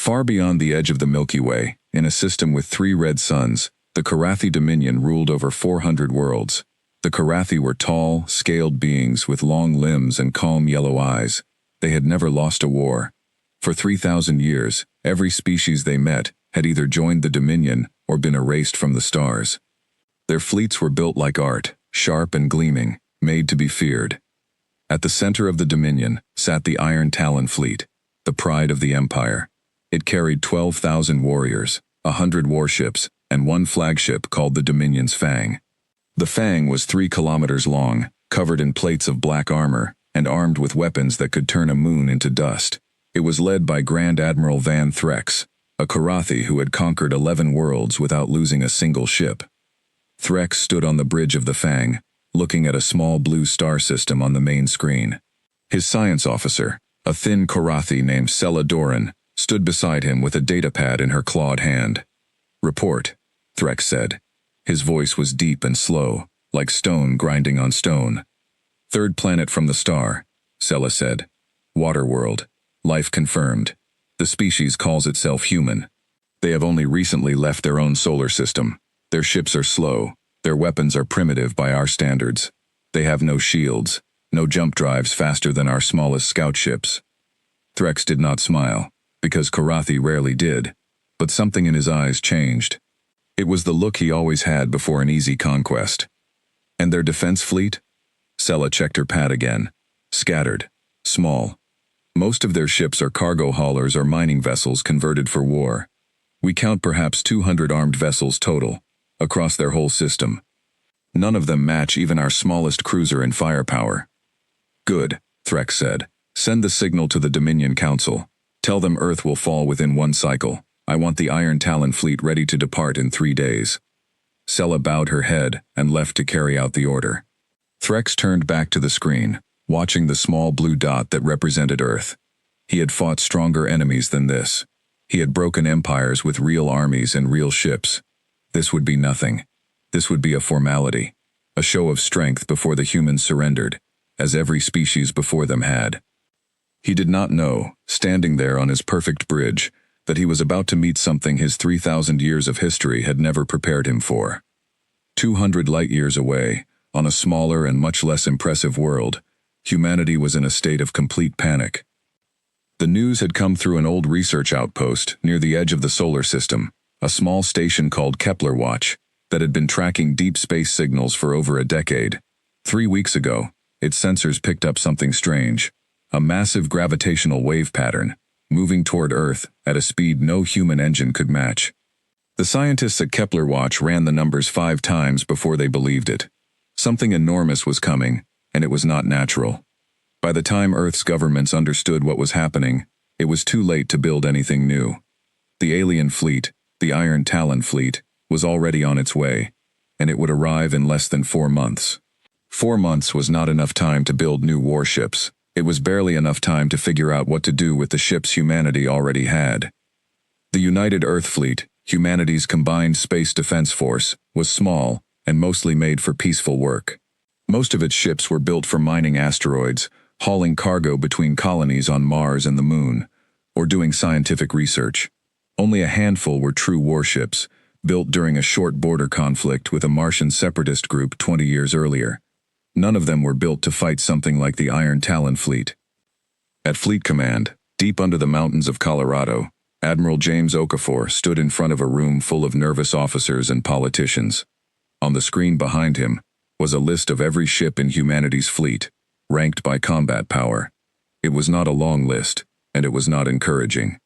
Far beyond the edge of the Milky Way, in a system with 3 red suns, the Karathi Dominion ruled over 400 worlds. The Karathi were tall, scaled beings with long limbs and calm yellow eyes. They had never lost a war. For 3,000 years, every species they met had either joined the Dominion or been erased from the stars. Their fleets were built like art, sharp and gleaming, made to be feared. At the center of the Dominion sat the Iron Talon fleet, the pride of the Empire. It carried 12,000 warriors, 100 warships, and 1 flagship called the Dominion's Fang. The Fang was 3 kilometers long, covered in plates of black armor, and armed with weapons that could turn a moon into dust. It was led by Grand Admiral Van Threx, a Karathi who had conquered 11 worlds without losing a single ship. Threx stood on the bridge of the Fang, looking at a small blue star system on the main screen. His science officer, a thin Karathi named Sela Doran, stood beside him with a datapad in her clawed hand. "Report," Threx said. His voice was deep and slow, like stone grinding on stone. "Third planet from the star," Sela said. "Water world. Life confirmed. The species calls itself human. They have only recently left their own solar system. Their ships are slow. Their weapons are primitive by our standards. They have no shields, no jump drives faster than our smallest scout ships." Threx did not smile, because Karathi rarely did, but something in his eyes changed. It was the look he always had before an easy conquest. "And their defense fleet?" Sela checked her pad again. "Scattered. Small. Most of their ships are cargo haulers or mining vessels converted for war. We count perhaps 200 armed vessels total, across their whole system. None of them match even our smallest cruiser in firepower." "Good," Threx said. "Send the signal to the Dominion Council. Tell them Earth will fall within 1 cycle. I want the Iron Talon fleet ready to depart in 3 days." Sela bowed her head and left to carry out the order. Threx turned back to the screen, watching the small blue dot that represented Earth. He had fought stronger enemies than this. He had broken empires with real armies and real ships. This would be nothing. This would be a formality, a show of strength before the humans surrendered, as every species before them had. He did not know, standing there on his perfect bridge, that he was about to meet something his 3,000 years of history had never prepared him for. 200 light-years away, on a smaller and much less impressive world, humanity was in a state of complete panic. The news had come through an old research outpost near the edge of the solar system, a small station called Kepler Watch, that had been tracking deep space signals for over a decade. 3 weeks ago, its sensors picked up something strange, a massive gravitational wave pattern, moving toward Earth at a speed no human engine could match. The scientists at Kepler Watch ran the numbers 5 times before they believed it. Something enormous was coming, and it was not natural. By the time Earth's governments understood what was happening, it was too late to build anything new. The alien fleet, the Iron Talon fleet, was already on its way, and it would arrive in less than 4 months. 4 months was not enough time to build new warships. It was barely enough time to figure out what to do with the ships humanity already had. The United Earth Fleet, humanity's combined space defense force, was small and mostly made for peaceful work. Most of its ships were built for mining asteroids, hauling cargo between colonies on Mars and the Moon, or doing scientific research. Only a handful were true warships, built during a short border conflict with a Martian separatist group 20 years earlier. None of them were built to fight something like the Iron Talon fleet. At Fleet Command, deep under the mountains of Colorado, Admiral James Okafor stood in front of a room full of nervous officers and politicians. On the screen behind him was a list of every ship in humanity's fleet, ranked by combat power. It was not a long list, and it was not encouraging.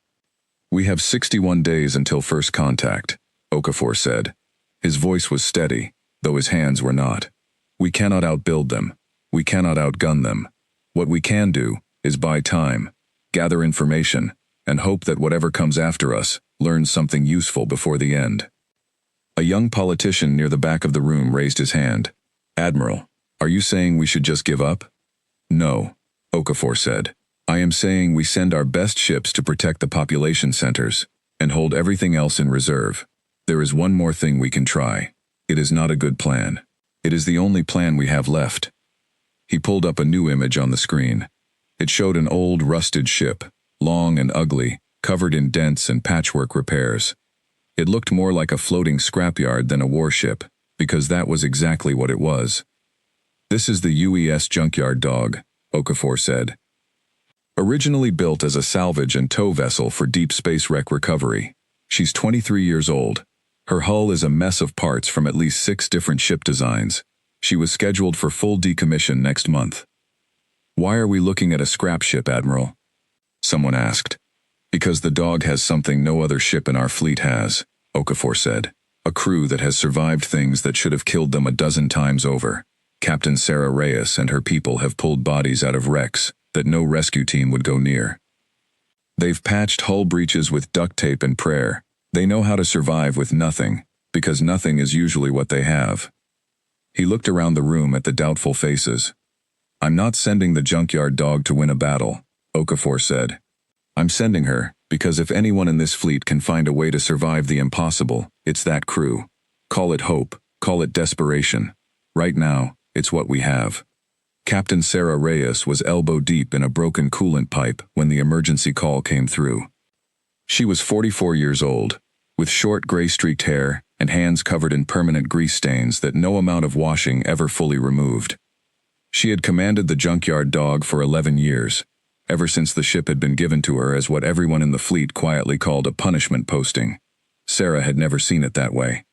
"We have 61 days until first contact," Okafor said. His voice was steady, though his hands were not. "We cannot outbuild them. We cannot outgun them. What we can do is buy time, gather information, and hope that whatever comes after us learns something useful before the end." A young politician near the back of the room raised his hand. "Admiral, are you saying we should just give up?" "No," Okafor said. "I am saying we send our best ships to protect the population centers and hold everything else in reserve. There is one more thing we can try. It is not a good plan. It is the only plan we have left." He pulled up a new image on the screen. It showed an old, rusted ship, long and ugly, covered in dents and patchwork repairs. It looked more like a floating scrapyard than a warship, because that was exactly what it was. "This is the UES Junkyard Dog," Okafor said. "Originally built as a salvage and tow vessel for deep space wreck recovery. She's 23 years old. Her hull is a mess of parts from at least 6 different ship designs. She was scheduled for full decommission next month." "Why are we looking at a scrap ship, Admiral?" someone asked. "Because the Dog has something no other ship in our fleet has," Okafor said. "A crew that has survived things that should have killed them a dozen times over. Captain Sarah Reyes and her people have pulled bodies out of wrecks that no rescue team would go near. They've patched hull breaches with duct tape and prayer. They know how to survive with nothing, because nothing is usually what they have." He looked around the room at the doubtful faces. "I'm not sending the Junkyard Dog to win a battle," Okafor said. "I'm sending her because if anyone in this fleet can find a way to survive the impossible, it's that crew. Call it hope, call it desperation. Right now, it's what we have." Captain Sarah Reyes was elbow deep in a broken coolant pipe when the emergency call came through. She was 44 years old, with short gray-streaked hair and hands covered in permanent grease stains that no amount of washing ever fully removed. She had commanded the Junkyard Dog for 11 years, ever since the ship had been given to her as what everyone in the fleet quietly called a punishment posting. Sarah had never seen it that way.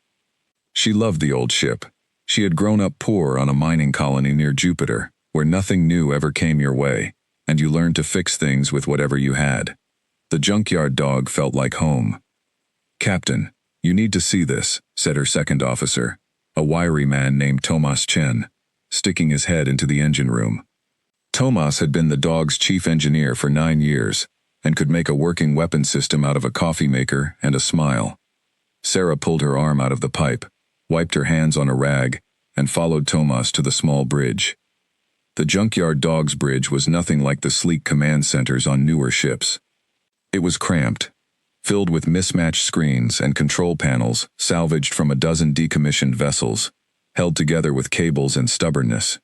She loved the old ship. She had grown up poor on a mining colony near Jupiter, where nothing new ever came your way, and you learned to fix things with whatever you had. The Junkyard Dog felt like home. "Captain, you need to see this," said her second officer, a wiry man named Tomas Chen, sticking his head into the engine room. Tomas had been the Dog's chief engineer for 9 years, and could make a working weapon system out of a coffee maker and a smile. Sarah pulled her arm out of the pipe, wiped her hands on a rag, and followed Tomas to the small bridge. The Junkyard Dog's bridge was nothing like the sleek command centers on newer ships. It was cramped, filled with mismatched screens and control panels salvaged from a dozen decommissioned vessels, held together with cables and stubbornness.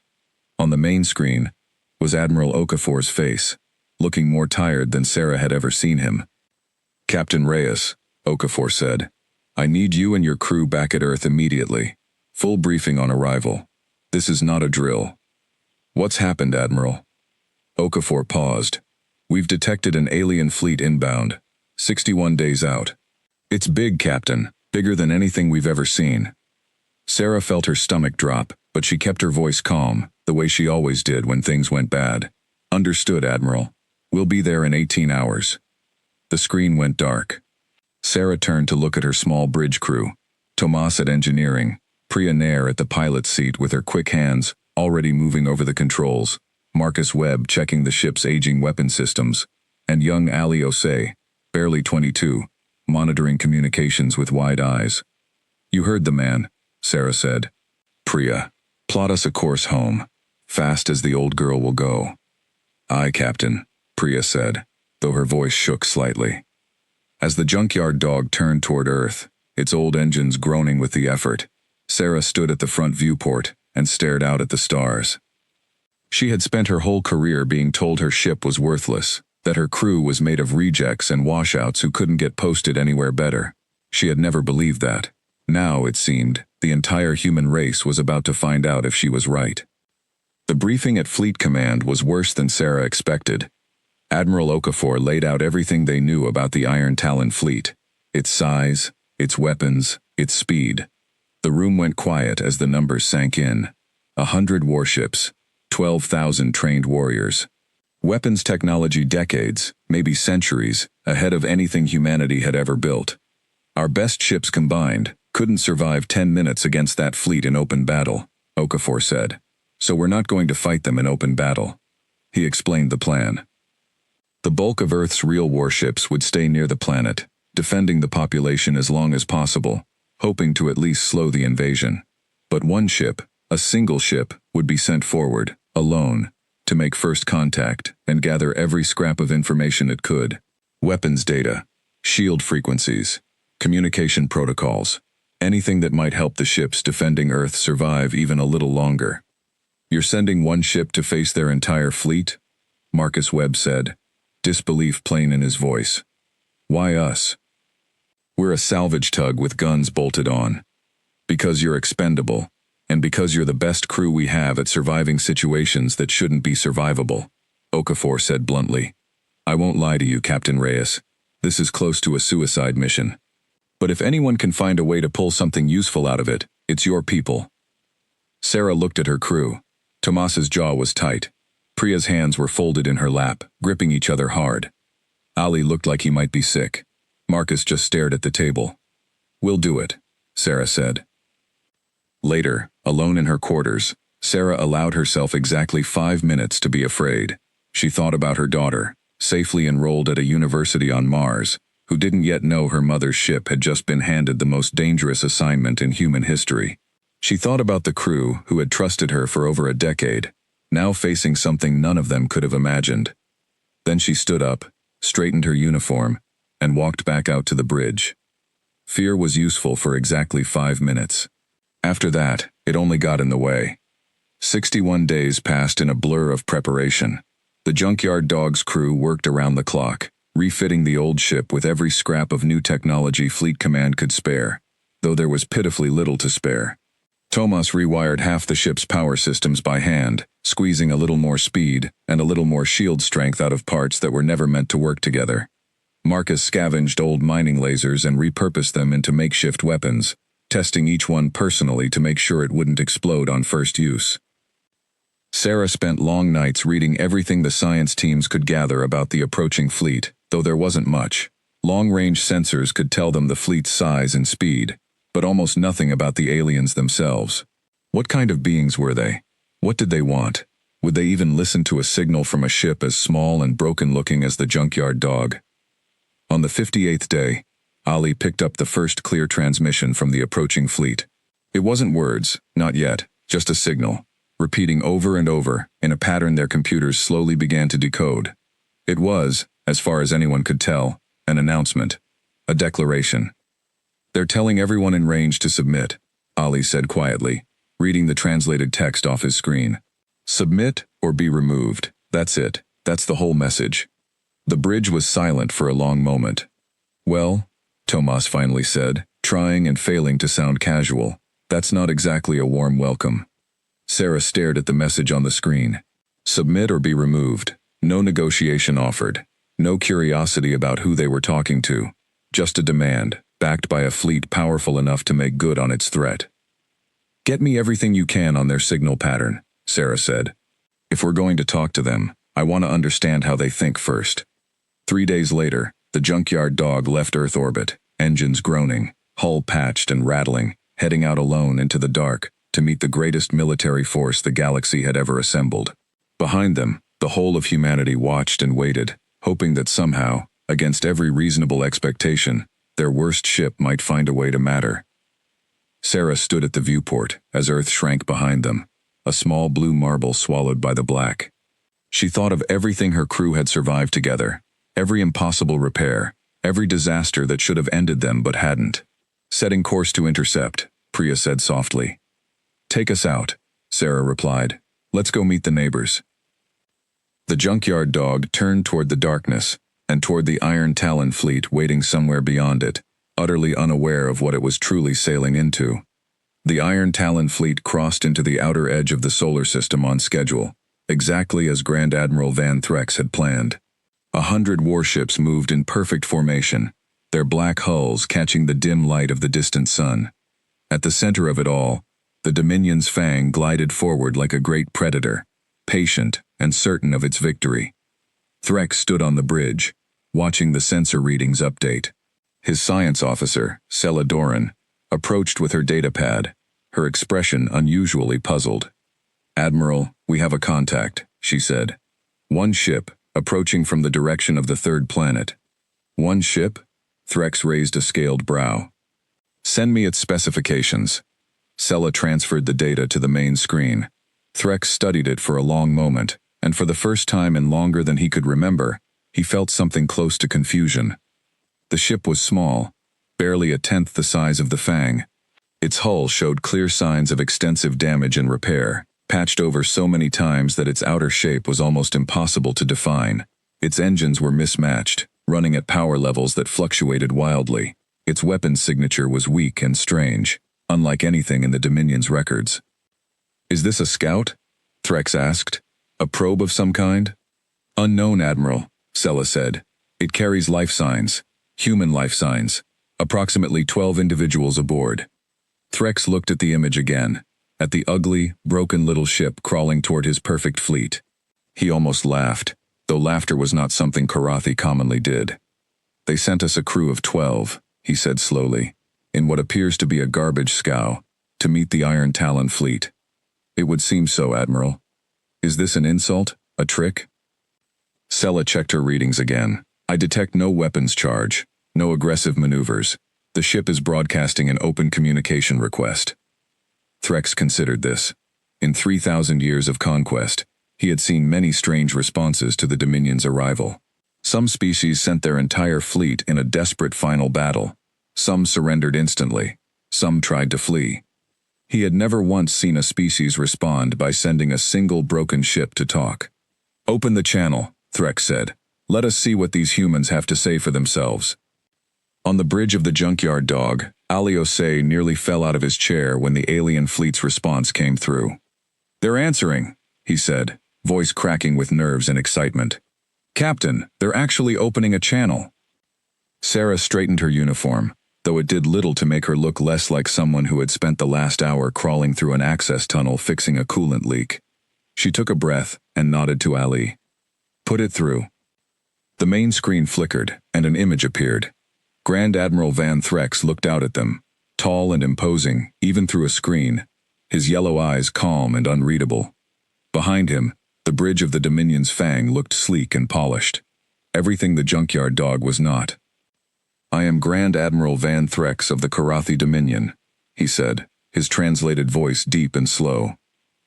On the main screen was Admiral Okafor's face, looking more tired than Sarah had ever seen him. "Captain Reyes," Okafor said, "I need you and your crew back at Earth immediately. Full briefing on arrival. This is not a drill." "What's happened, Admiral?" Okafor paused. "We've detected an alien fleet inbound, 61 days out. It's big, Captain, bigger than anything we've ever seen." Sarah felt her stomach drop, but she kept her voice calm, the way she always did when things went bad. "Understood, Admiral. We'll be there in 18 hours. The screen went dark. Sarah turned to look at her small bridge crew. Tomas at engineering, Priya Nair at the pilot's seat with her quick hands, already moving over the controls, Marcus Webb checking the ship's aging weapon systems, and young Ali Osei, barely 22, monitoring communications with wide eyes. "You heard the man," Sarah said. "Priya, plot us a course home, fast as the old girl will go." "Aye, Captain," Priya said, though her voice shook slightly. As the Junkyard Dog turned toward Earth, its old engines groaning with the effort, Sarah stood at the front viewport and stared out at the stars. She had spent her whole career being told her ship was worthless, that her crew was made of rejects and washouts who couldn't get posted anywhere better. She had never believed that. Now, it seemed, the entire human race was about to find out if she was right. The briefing at Fleet Command was worse than Sarah expected. Admiral Okafor laid out everything they knew about the Iron Talon fleet, its size, its weapons, its speed. The room went quiet as the numbers sank in. 100 warships, 12,000 trained warriors. Weapons technology decades, maybe centuries, ahead of anything humanity had ever built. "Our best ships combined couldn't survive 10 minutes against that fleet in open battle," Okafor said. "So we're not going to fight them in open battle." He explained the plan. The bulk of Earth's real warships would stay near the planet, defending the population as long as possible, hoping to at least slow the invasion. But one ship, a single ship, would be sent forward, alone, to make first contact and gather every scrap of information it could. Weapons data, shield frequencies, communication protocols, anything that might help the ships defending Earth survive even a little longer. "You're sending one ship to face their entire fleet?" Marcus Webb said, disbelief plain in his voice. Why us? We're a salvage tug with guns bolted on. Because you're expendable, and because you're the best crew we have at surviving situations that shouldn't be survivable, Okafor said bluntly. I won't lie to you, Captain Reyes. This is close to a suicide mission. But if anyone can find a way to pull something useful out of it, it's your people. Sarah looked at her crew. Tomas's jaw was tight. Priya's hands were folded in her lap, gripping each other hard. Ali looked like he might be sick. Marcus just stared at the table. We'll do it, Sarah said. Later, alone in her quarters, Sarah allowed herself exactly 5 minutes to be afraid. She thought about her daughter, safely enrolled at a university on Mars, who didn't yet know her mother's ship had just been handed the most dangerous assignment in human history. She thought about the crew who had trusted her for over a decade, now facing something none of them could have imagined. Then she stood up, straightened her uniform, and walked back out to the bridge. Fear was useful for exactly 5 minutes. After that, it only got in the way. 61 days passed in a blur of preparation. The Junkyard Dog's crew worked around the clock, refitting the old ship with every scrap of new technology Fleet Command could spare, though there was pitifully little to spare. Tomas rewired half the ship's power systems by hand, squeezing a little more speed and a little more shield strength out of parts that were never meant to work together. Marcus scavenged old mining lasers and repurposed them into makeshift weapons, testing each one personally to make sure it wouldn't explode on first use. Sarah spent long nights reading everything the science teams could gather about the approaching fleet, though there wasn't much. Long-range sensors could tell them the fleet's size and speed, but almost nothing about the aliens themselves. What kind of beings were they? What did they want? Would they even listen to a signal from a ship as small and broken-looking as the Junkyard Dog? On the 58th day, Ali picked up the first clear transmission from the approaching fleet. It wasn't words, not yet, just a signal, repeating over and over, in a pattern their computers slowly began to decode. It was, as far as anyone could tell, an announcement, a declaration. They're telling everyone in range to submit, Ali said quietly, reading the translated text off his screen. Submit or be removed, that's it, that's the whole message. The bridge was silent for a long moment. Well, Tomas finally said, trying and failing to sound casual, that's not exactly a warm welcome. Sarah stared at the message on the screen. Submit or be removed. No negotiation offered. No curiosity about who they were talking to. Just a demand, backed by a fleet powerful enough to make good on its threat. Get me everything you can on their signal pattern, Sarah said. If we're going to talk to them, I want to understand how they think first. 3 days later, the Junkyard Dog left Earth orbit, engines groaning, hull patched and rattling, heading out alone into the dark, to meet the greatest military force the galaxy had ever assembled. Behind them, the whole of humanity watched and waited, hoping that somehow, against every reasonable expectation, their worst ship might find a way to matter. Sarah stood at the viewport as Earth shrank behind them, a small blue marble swallowed by the black. She thought of everything her crew had survived together, every impossible repair, every disaster that should have ended them but hadn't. Setting course to intercept, Priya said softly. Take us out, Sarah replied. Let's go meet the neighbors. The Junkyard Dog turned toward the darkness, and toward the Iron Talon fleet waiting somewhere beyond it, utterly unaware of what it was truly sailing into. The Iron Talon fleet crossed into the outer edge of the solar system on schedule, exactly as Grand Admiral Van Threx had planned. 100 warships moved in perfect formation, their black hulls catching the dim light of the distant sun. At the center of it all, the Dominion's fang glided forward like a great predator, patient and certain of its victory. Threx stood on the bridge, watching the sensor readings update. His science officer, Sela Doran, approached with her datapad, her expression unusually puzzled. Admiral, we have a contact, she said. One ship, approaching from the direction of the third planet. One ship? Threx raised a scaled brow. Send me its specifications. Sela transferred the data to the main screen. Threx studied it for a long moment, and for the first time in longer than he could remember, he felt something close to confusion. The ship was small, barely 1/10 the size of the Fang. Its hull showed clear signs of extensive damage and repair, patched over so many times that its outer shape was almost impossible to define. Its engines were mismatched, running at power levels that fluctuated wildly. Its weapons signature was weak and strange, unlike anything in the Dominion's records. "Is this a scout?" Threx asked. "A probe of some kind?" "Unknown, Admiral," Sella said. "It carries life signs, human life signs, approximately 12 individuals aboard." Threx looked at the image again, at the ugly, broken little ship crawling toward his perfect fleet. He almost laughed, though laughter was not something Karathi commonly did. "They sent us a crew of 12, he said slowly, in what appears to be a garbage scow, to meet the Iron Talon fleet. It would seem so, Admiral. Is this an insult? A trick?" Sella checked her readings again. "I detect no weapons charge, no aggressive maneuvers. The ship is broadcasting an open communication request." Threx considered this. In 3,000 years of conquest, he had seen many strange responses to the Dominion's arrival. Some species sent their entire fleet in a desperate final battle. Some surrendered instantly. Some tried to flee. He had never once seen a species respond by sending a single broken ship to talk. "Open the channel," Threx said. "Let us see what these humans have to say for themselves." On the bridge of the junkyard dog, Ali Osei nearly fell out of his chair when the alien fleet's response came through. "They're answering," he said, voice cracking with nerves and excitement. "Captain, they're actually opening a channel." Sarah straightened her uniform, though it did little to make her look less like someone who had spent the last hour crawling through an access tunnel fixing a coolant leak. She took a breath and nodded to Ali. "Put it through." The main screen flickered, and an image appeared. Grand Admiral Van Threx looked out at them, tall and imposing, even through a screen, his yellow eyes calm and unreadable. Behind him, the bridge of the Dominion's Fang looked sleek and polished. Everything the junkyard dog was not. "I am Grand Admiral Van Threx of the Karathi Dominion," he said, his translated voice deep and slow.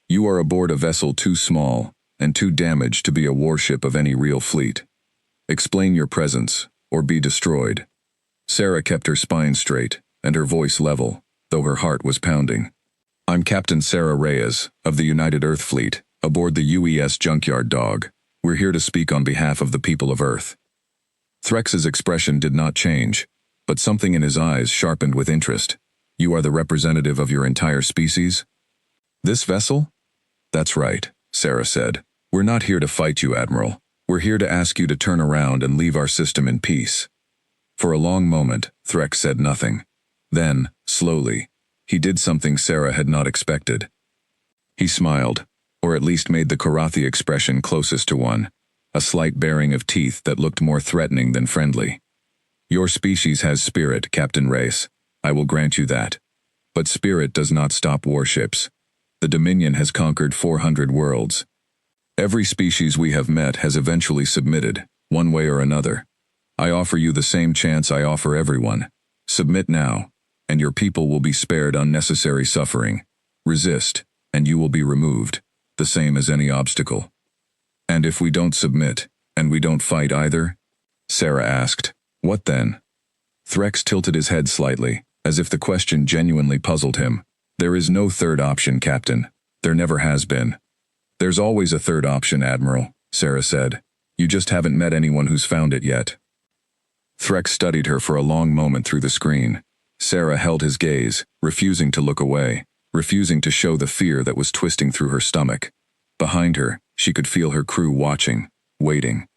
"You are aboard a vessel too small and too damaged to be a warship of any real fleet. Explain your presence, or be destroyed." Sarah kept her spine straight, and her voice level, though her heart was pounding. "I'm Captain Sarah Reyes, of the United Earth Fleet, aboard the UES Junkyard Dog. We're here to speak on behalf of the people of Earth." Threx's expression did not change, but something in his eyes sharpened with interest. "You are the representative of your entire species?" "This vessel?" "That's right," Sarah said. "We're not here to fight you, Admiral. We're here to ask you to turn around and leave our system in peace." For a long moment, Threx said nothing. Then, slowly, he did something Sarah had not expected. He smiled, or at least made the Karathi expression closest to one, a slight baring of teeth that looked more threatening than friendly. "Your species has spirit, Captain Reyes. I will grant you that. But spirit does not stop warships. The Dominion has conquered 400 worlds. Every species we have met has eventually submitted, one way or another. I offer you the same chance I offer everyone. Submit now, and your people will be spared unnecessary suffering. Resist, and you will be removed, the same as any obstacle." "And if we don't submit, and we don't fight either?" Sarah asked. "What then?" Threx tilted his head slightly, as if the question genuinely puzzled him. "There is no third option, Captain. There never has been." "There's always a third option, Admiral," Sarah said. "You just haven't met anyone who's found it yet." Threx studied her for a long moment through the screen. Sarah held his gaze, refusing to look away, refusing to show the fear that was twisting through her stomach. Behind her, she could feel her crew watching, waiting.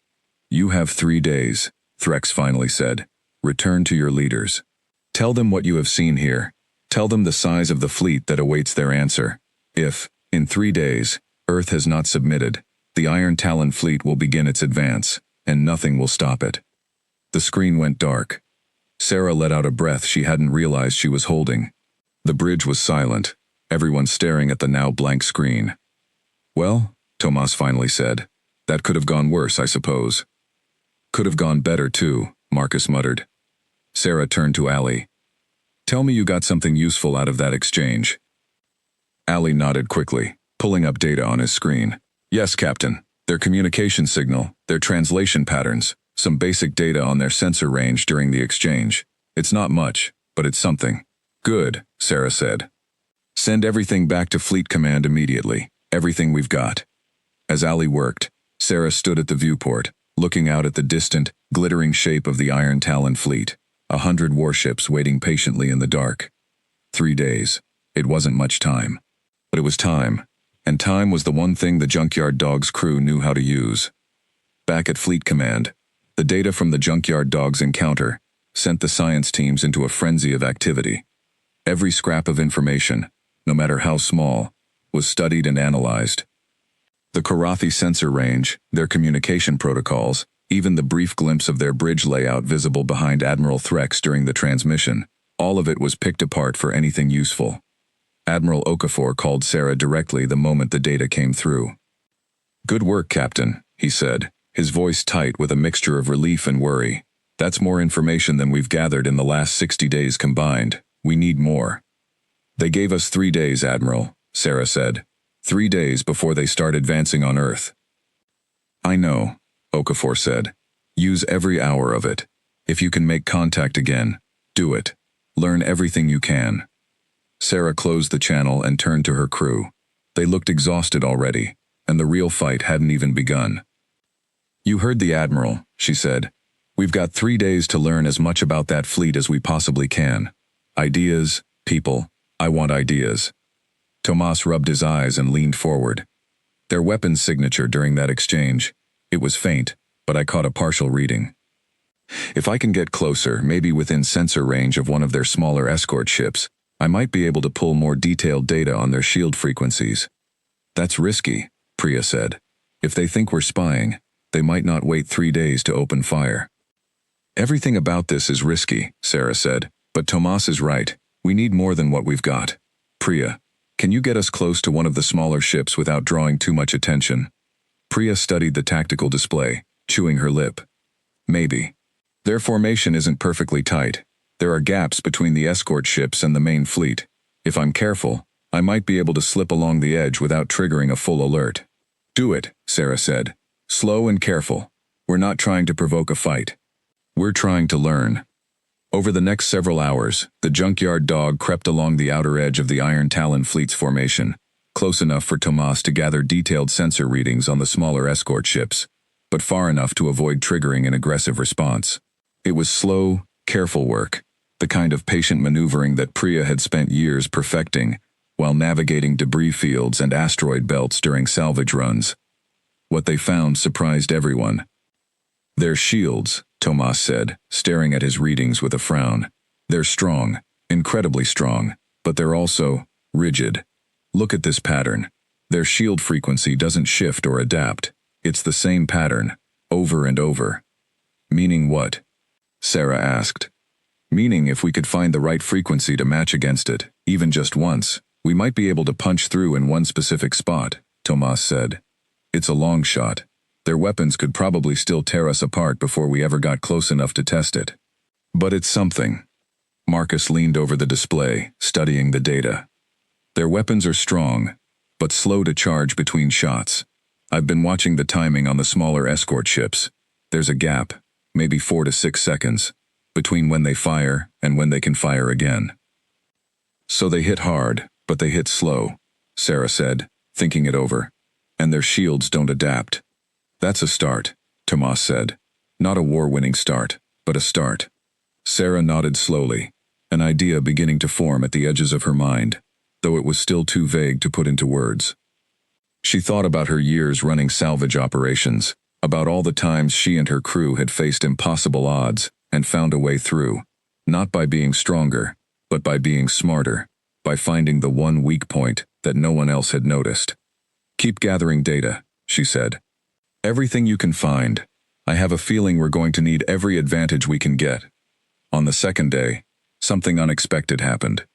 "You have 3 days," Threx finally said. "Return to your leaders. Tell them what you have seen here. Tell them the size of the fleet that awaits their answer. If, in 3 days, Earth has not submitted, the Iron Talon fleet will begin its advance, and nothing will stop it." The screen went dark. Sarah let out a breath she hadn't realized she was holding. The bridge was silent, everyone staring at the now blank screen. "Well," Tomas finally said, "that could have gone worse, I suppose." "Could have gone better, too," Marcus muttered. Sarah turned to Ali. "Tell me you got something useful out of that exchange." Ali nodded quickly, pulling up data on his screen. "Yes, Captain. Their communication signal, their translation patterns, some basic data on their sensor range during the exchange. It's not much, but it's something." "Good," Sarah said. "Send everything back to Fleet Command immediately. Everything we've got." As Ali worked, Sarah stood at the viewport, looking out at the distant, glittering shape of the Iron Talon fleet, 100 warships waiting patiently in the dark. 3 days. It wasn't much time. But it was time, and time was the one thing the Junkyard Dog's crew knew how to use. Back at Fleet Command, the data from the Junkyard Dog's encounter sent the science teams into a frenzy of activity. Every scrap of information, no matter how small, was studied and analyzed. The Korathi sensor range, their communication protocols, even the brief glimpse of their bridge layout visible behind Admiral Threx during the transmission, all of it was picked apart for anything useful. Admiral Okafor called Sarah directly the moment the data came through. "Good work, Captain," he said, his voice tight with a mixture of relief and worry. "That's more information than we've gathered in the last 60 days combined. We need more." "They gave us 3 days, Admiral," Sarah said. 3 days before they start advancing on Earth." "I know," Okafor said. "Use every hour of it. If you can make contact again, do it. Learn everything you can." Sarah closed the channel and turned to her crew. They looked exhausted already, and the real fight hadn't even begun. "You heard the Admiral," she said. "We've got 3 days to learn as much about that fleet as we possibly can. Ideas, people. I want ideas." Tomas rubbed his eyes and leaned forward. "Their weapons signature during that exchange. It was faint, but I caught a partial reading. If I can get closer, maybe within sensor range of one of their smaller escort ships, I might be able to pull more detailed data on their shield frequencies." "That's risky," Priya said. "If they think we're spying, they might not wait 3 days to open fire." "Everything about this is risky," Sarah said, "but Tomas is right. We need more than what we've got. Priya, can you get us close to one of the smaller ships without drawing too much attention?" Priya studied the tactical display, chewing her lip. "Maybe. Their formation isn't perfectly tight. There are gaps between the escort ships and the main fleet. If I'm careful, I might be able to slip along the edge without triggering a full alert." "Do it," Sarah said. "Slow and careful. We're not trying to provoke a fight. We're trying to learn." Over the next several hours, the Junkyard Dog crept along the outer edge of the Iron Talon fleet's formation, close enough for Tomas to gather detailed sensor readings on the smaller escort ships, but far enough to avoid triggering an aggressive response. It was slow, careful work, the kind of patient maneuvering that Priya had spent years perfecting while navigating debris fields and asteroid belts during salvage runs. What they found surprised everyone. "They're shields," Tomas said, staring at his readings with a frown. "They're strong, incredibly strong, but they're also rigid. Look at this pattern. Their shield frequency doesn't shift or adapt. It's the same pattern, over and over." "Meaning what?" Sarah asked. "Meaning if we could find the right frequency to match against it, even just once, we might be able to punch through in one specific spot," Tomas said. "It's a long shot. Their weapons could probably still tear us apart before we ever got close enough to test it. But it's something." Marcus leaned over the display, studying the data. "Their weapons are strong, but slow to charge between shots. I've been watching the timing on the smaller escort ships. There's a gap, maybe 4 to 6 seconds, between when they fire and when they can fire again." "So they hit hard, but they hit slow," Sarah said, thinking it over. "And their shields don't adapt." "That's a start," Tomas said. "Not a war-winning start, but a start." Sarah nodded slowly, an idea beginning to form at the edges of her mind, though it was still too vague to put into words. She thought about her years running salvage operations, about all the times she and her crew had faced impossible odds and found a way through, not by being stronger, but by being smarter, by finding the one weak point that no one else had noticed. "Keep gathering data," she said. "Everything you can find. I have a feeling we're going to need every advantage we can get." On the second day, something unexpected happened.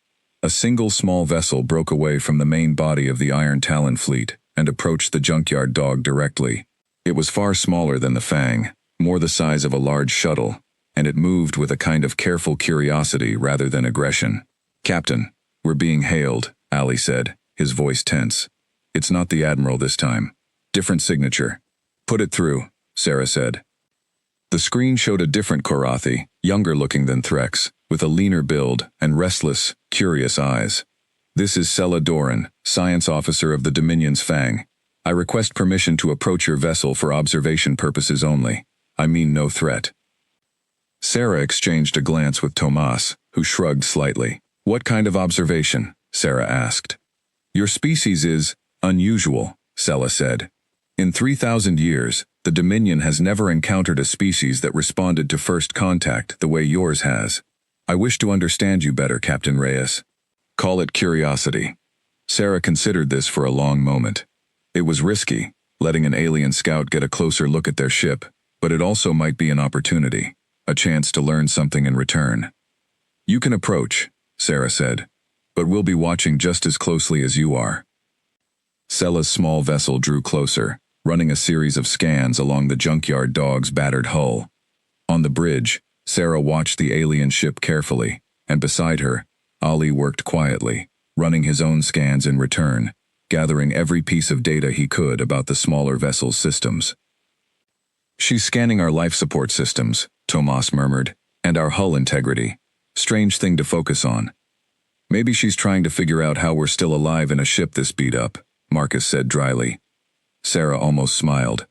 A single small vessel broke away from the main body of the Iron Talon fleet and approached the Junkyard Dog directly. It was far smaller than the Fang, more the size of a large shuttle, and it moved with a kind of careful curiosity rather than aggression. "Captain, we're being hailed," Ali said, his voice tense. "It's not the Admiral this time. Different signature." "Put it through," Sarah said. The screen showed a different Korathi, younger looking than Threx, with a leaner build and restless, curious eyes. "This is Sela Doran, science officer of the Dominion's Fang. I request permission to approach your vessel for observation purposes only. I mean no threat. Sarah exchanged a glance with Tomas, who shrugged slightly. What kind of observation? Sarah asked. Your species is unusual, Sella said. In 3,000 years, the Dominion has never encountered a species that responded to first contact the way yours has. I wish to understand you better, Captain Reyes. Call it curiosity. Sarah considered this for a long moment. It was risky, letting an alien scout get a closer look at their ship, but it also might be an opportunity, a chance to learn something in return. You can approach, Sarah said, but we'll be watching just as closely as you are. Sella's small vessel drew closer, running a series of scans along the junkyard dog's battered hull. On the bridge, Sarah watched the alien ship carefully, and beside her, Ali worked quietly, running his own scans in return, gathering every piece of data he could about the smaller vessel's systems. She's scanning our life support systems, Tomas murmured, and our hull integrity. Strange thing to focus on. Maybe she's trying to figure out how we're still alive in a ship this beat up, Marcus said dryly. Sarah almost smiled.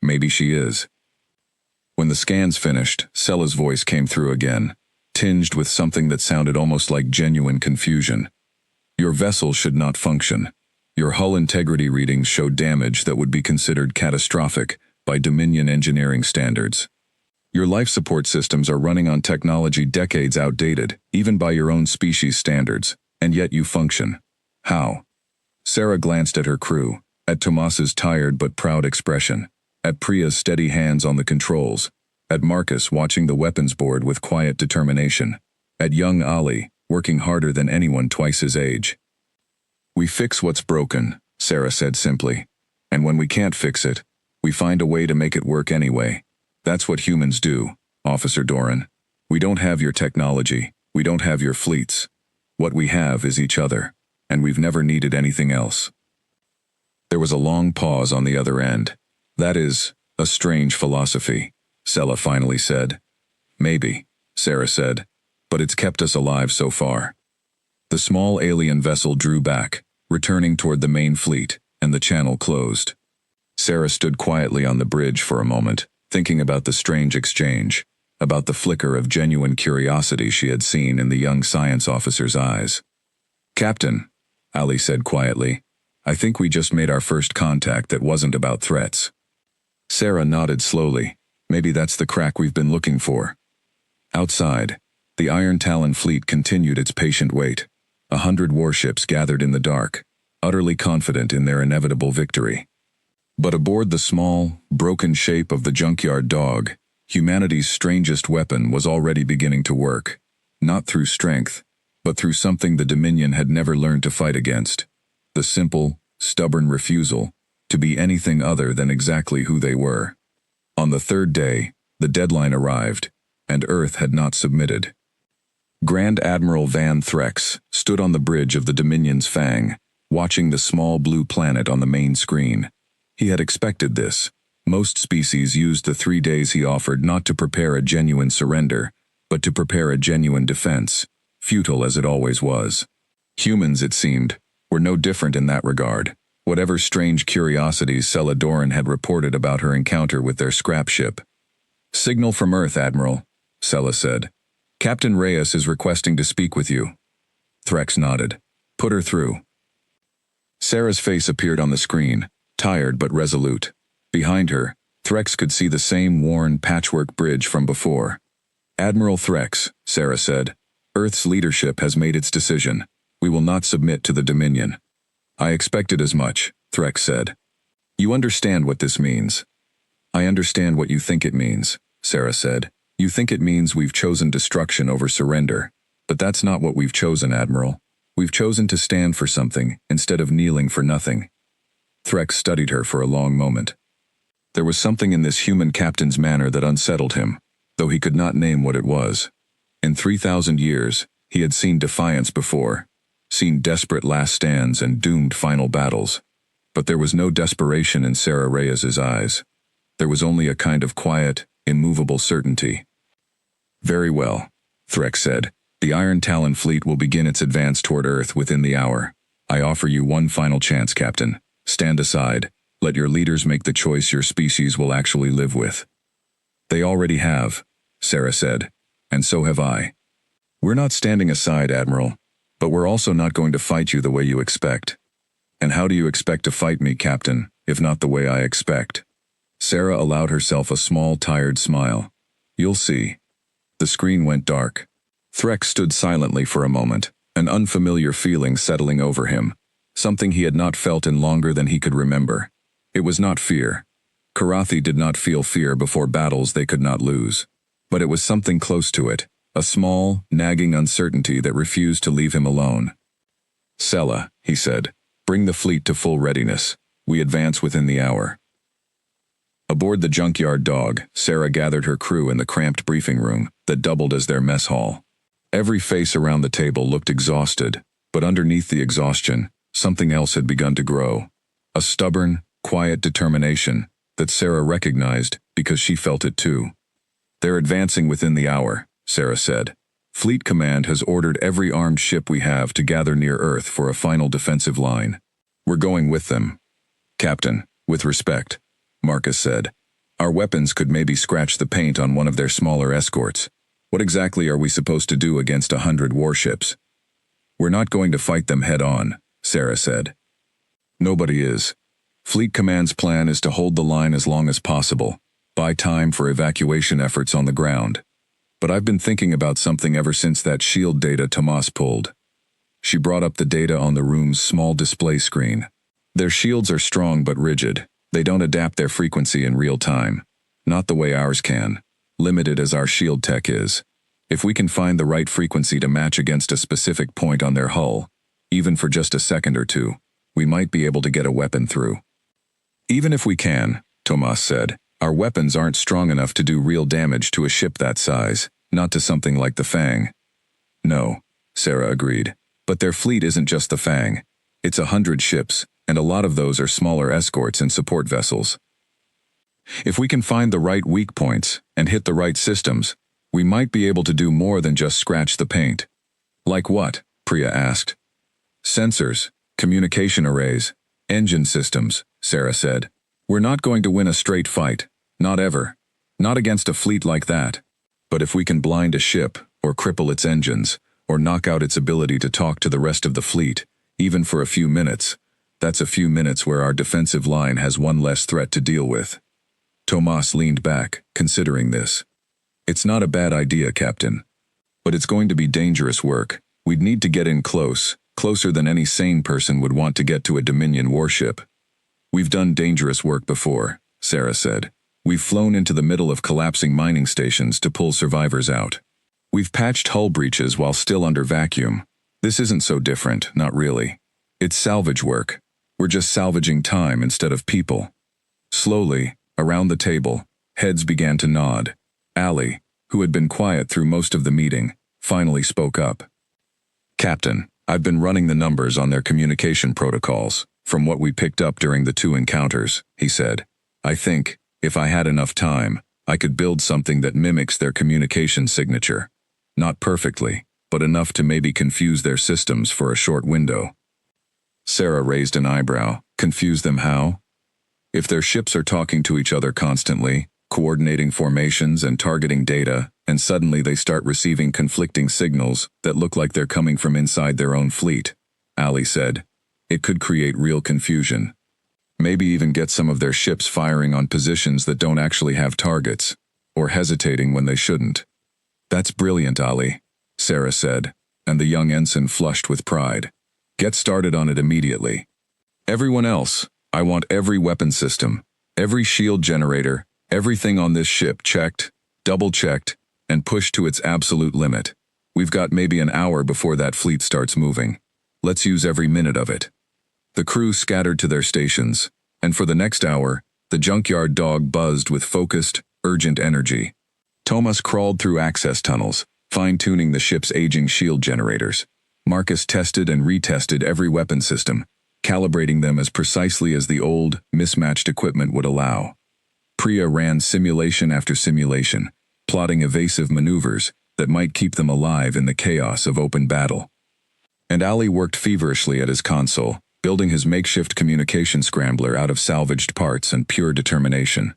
Maybe she is. When the scans finished, Sella's voice came through again, tinged with something that sounded almost like genuine confusion. Your vessel should not function. Your hull integrity readings show damage that would be considered catastrophic by Dominion engineering standards. Your life support systems are running on technology decades outdated, even by your own species standards, and yet you function. How? Sarah glanced at her crew, at Tomas's tired but proud expression, at Priya's steady hands on the controls, at Marcus watching the weapons board with quiet determination, at young Ali, working harder than anyone twice his age. We fix what's broken, Sarah said simply, and when we can't fix it, we find a way to make it work anyway. That's what humans do, Officer Doran. We don't have your technology, we don't have your fleets. What we have is each other, and we've never needed anything else. There was a long pause on the other end. That is a strange philosophy, Sella finally said. Maybe, Sarah said, but it's kept us alive so far. The small alien vessel drew back, returning toward the main fleet, and the channel closed. Sarah stood quietly on the bridge for a moment, thinking about the strange exchange, about the flicker of genuine curiosity she had seen in the young science officer's eyes. Captain, Ali said quietly, I think we just made our first contact that wasn't about threats. Sarah nodded slowly. Maybe that's the crack we've been looking for. Outside, the Iron Talon fleet continued its patient wait. 100 warships gathered in the dark, utterly confident in their inevitable victory. But aboard the small, broken shape of the junkyard dog, humanity's strangest weapon was already beginning to work, not through strength, but through something the Dominion had never learned to fight against, the simple, stubborn refusal to be anything other than exactly who they were. On the third day, the deadline arrived, and Earth had not submitted. Grand Admiral Van Threx stood on the bridge of the Dominion's Fang, watching the small blue planet on the main screen. He had expected this. Most species used the 3 days he offered not to prepare a genuine surrender, but to prepare a genuine defense, futile as it always was. Humans, it seemed, were no different in that regard. Whatever strange curiosities Sella Doran had reported about her encounter with their scrap ship. Signal from Earth, Admiral, Sella said. Captain Reyes is requesting to speak with you. Threx nodded. Put her through. Sarah's face appeared on the screen, tired but resolute. Behind her, Threx could see the same worn patchwork bridge from before. Admiral Threx, Sarah said, Earth's leadership has made its decision. We will not submit to the Dominion. I expected as much, Threx said. You understand what this means. I understand what you think it means, Sarah said. You think it means we've chosen destruction over surrender. But that's not what we've chosen, Admiral. We've chosen to stand for something instead of kneeling for nothing. Threx studied her for a long moment. There was something in this human captain's manner that unsettled him, though he could not name what it was. In 3,000 years, he had seen defiance before, seen desperate last stands and doomed final battles. But there was no desperation in Sarah Reyes's eyes. There was only a kind of quiet, immovable certainty. Very well, Threx said. The Iron Talon fleet will begin its advance toward Earth within the hour. I offer you one final chance, Captain. Stand aside. Let your leaders make the choice your species will actually live with. They already have, Sarah said. "And so have I. We're not standing aside, Admiral, but we're also not going to fight you the way you expect." "And how do you expect to fight me, Captain, if not the way I expect?" Sarah allowed herself a small, tired smile. "You'll see." The screen went dark. Threk stood silently for a moment, an unfamiliar feeling settling over him, something he had not felt in longer than he could remember. It was not fear. Karathi did not feel fear before battles they could not lose. But it was something close to it, a small, nagging uncertainty that refused to leave him alone. "Sela," he said, "bring the fleet to full readiness. We advance within the hour." Aboard the junkyard dog, Sarah gathered her crew in the cramped briefing room that doubled as their mess hall. Every face around the table looked exhausted, but underneath the exhaustion, something else had begun to grow. A stubborn, quiet determination that Sarah recognized because she felt it too. "They're advancing within the hour," Sarah said. "Fleet Command has ordered every armed ship we have to gather near Earth for a final defensive line. We're going with them." "Captain, with respect," Marcus said, "our weapons could maybe scratch the paint on one of their smaller escorts. What exactly are we supposed to do against 100 warships?" "We're not going to fight them head-on," Sarah said. "Nobody is. Fleet Command's plan is to hold the line as long as possible, buy time for evacuation efforts on the ground. But I've been thinking about something ever since that shield data Tomas pulled." She brought up the data on the room's small display screen. "Their shields are strong but rigid. They don't adapt their frequency in real time. Not the way ours can, limited as our shield tech is. If we can find the right frequency to match against a specific point on their hull, even for just a second or two, we might be able to get a weapon through." "Even if we can," Tomas said, "our weapons aren't strong enough to do real damage to a ship that size, not to something like the Fang." "No," Sarah agreed, "but their fleet isn't just the Fang. It's 100 ships, and a lot of those are smaller escorts and support vessels. If we can find the right weak points and hit the right systems, we might be able to do more than just scratch the paint." "Like what?" Priya asked. "Sensors, communication arrays, engine systems," Sarah said. "We're not going to win a straight fight, not ever. Not against a fleet like that. But if we can blind a ship, or cripple its engines, or knock out its ability to talk to the rest of the fleet, even for a few minutes, that's a few minutes where our defensive line has one less threat to deal with." Tomas leaned back, considering this. "It's not a bad idea, Captain. But it's going to be dangerous work. We'd need to get in close, closer than any sane person would want to get to a Dominion warship." "We've done dangerous work before," Sarah said. "We've flown into the middle of collapsing mining stations to pull survivors out. We've patched hull breaches while still under vacuum. This isn't so different, not really. It's salvage work. We're just salvaging time instead of people." Slowly, around the table, heads began to nod. Ali, who had been quiet through most of the meeting, finally spoke up. "Captain, I've been running the numbers on their communication protocols, from what we picked up during the 2 encounters," he said. "I think, if I had enough time, I could build something that mimics their communication signature. Not perfectly, but enough to maybe confuse their systems for a short window." Sarah raised an eyebrow. "Confuse them how?" "If their ships are talking to each other constantly, coordinating formations and targeting data, and suddenly they start receiving conflicting signals that look like they're coming from inside their own fleet," Ali said. "It could create real confusion. Maybe even get some of their ships firing on positions that don't actually have targets, or hesitating when they shouldn't." "That's brilliant, Ali," Sarah said, and the young ensign flushed with pride. "Get started on it immediately. Everyone else, I want every weapon system, every shield generator, everything on this ship checked, double-checked, and pushed to its absolute limit. We've got maybe an hour before that fleet starts moving. Let's use every minute of it." The crew scattered to their stations, and for the next hour, the junkyard dog buzzed with focused, urgent energy. Tomas crawled through access tunnels, fine-tuning the ship's aging shield generators. Marcus tested and retested every weapon system, calibrating them as precisely as the old, mismatched equipment would allow. Priya ran simulation after simulation, plotting evasive maneuvers that might keep them alive in the chaos of open battle. And Ali worked feverishly at his console, building his makeshift communication scrambler out of salvaged parts and pure determination.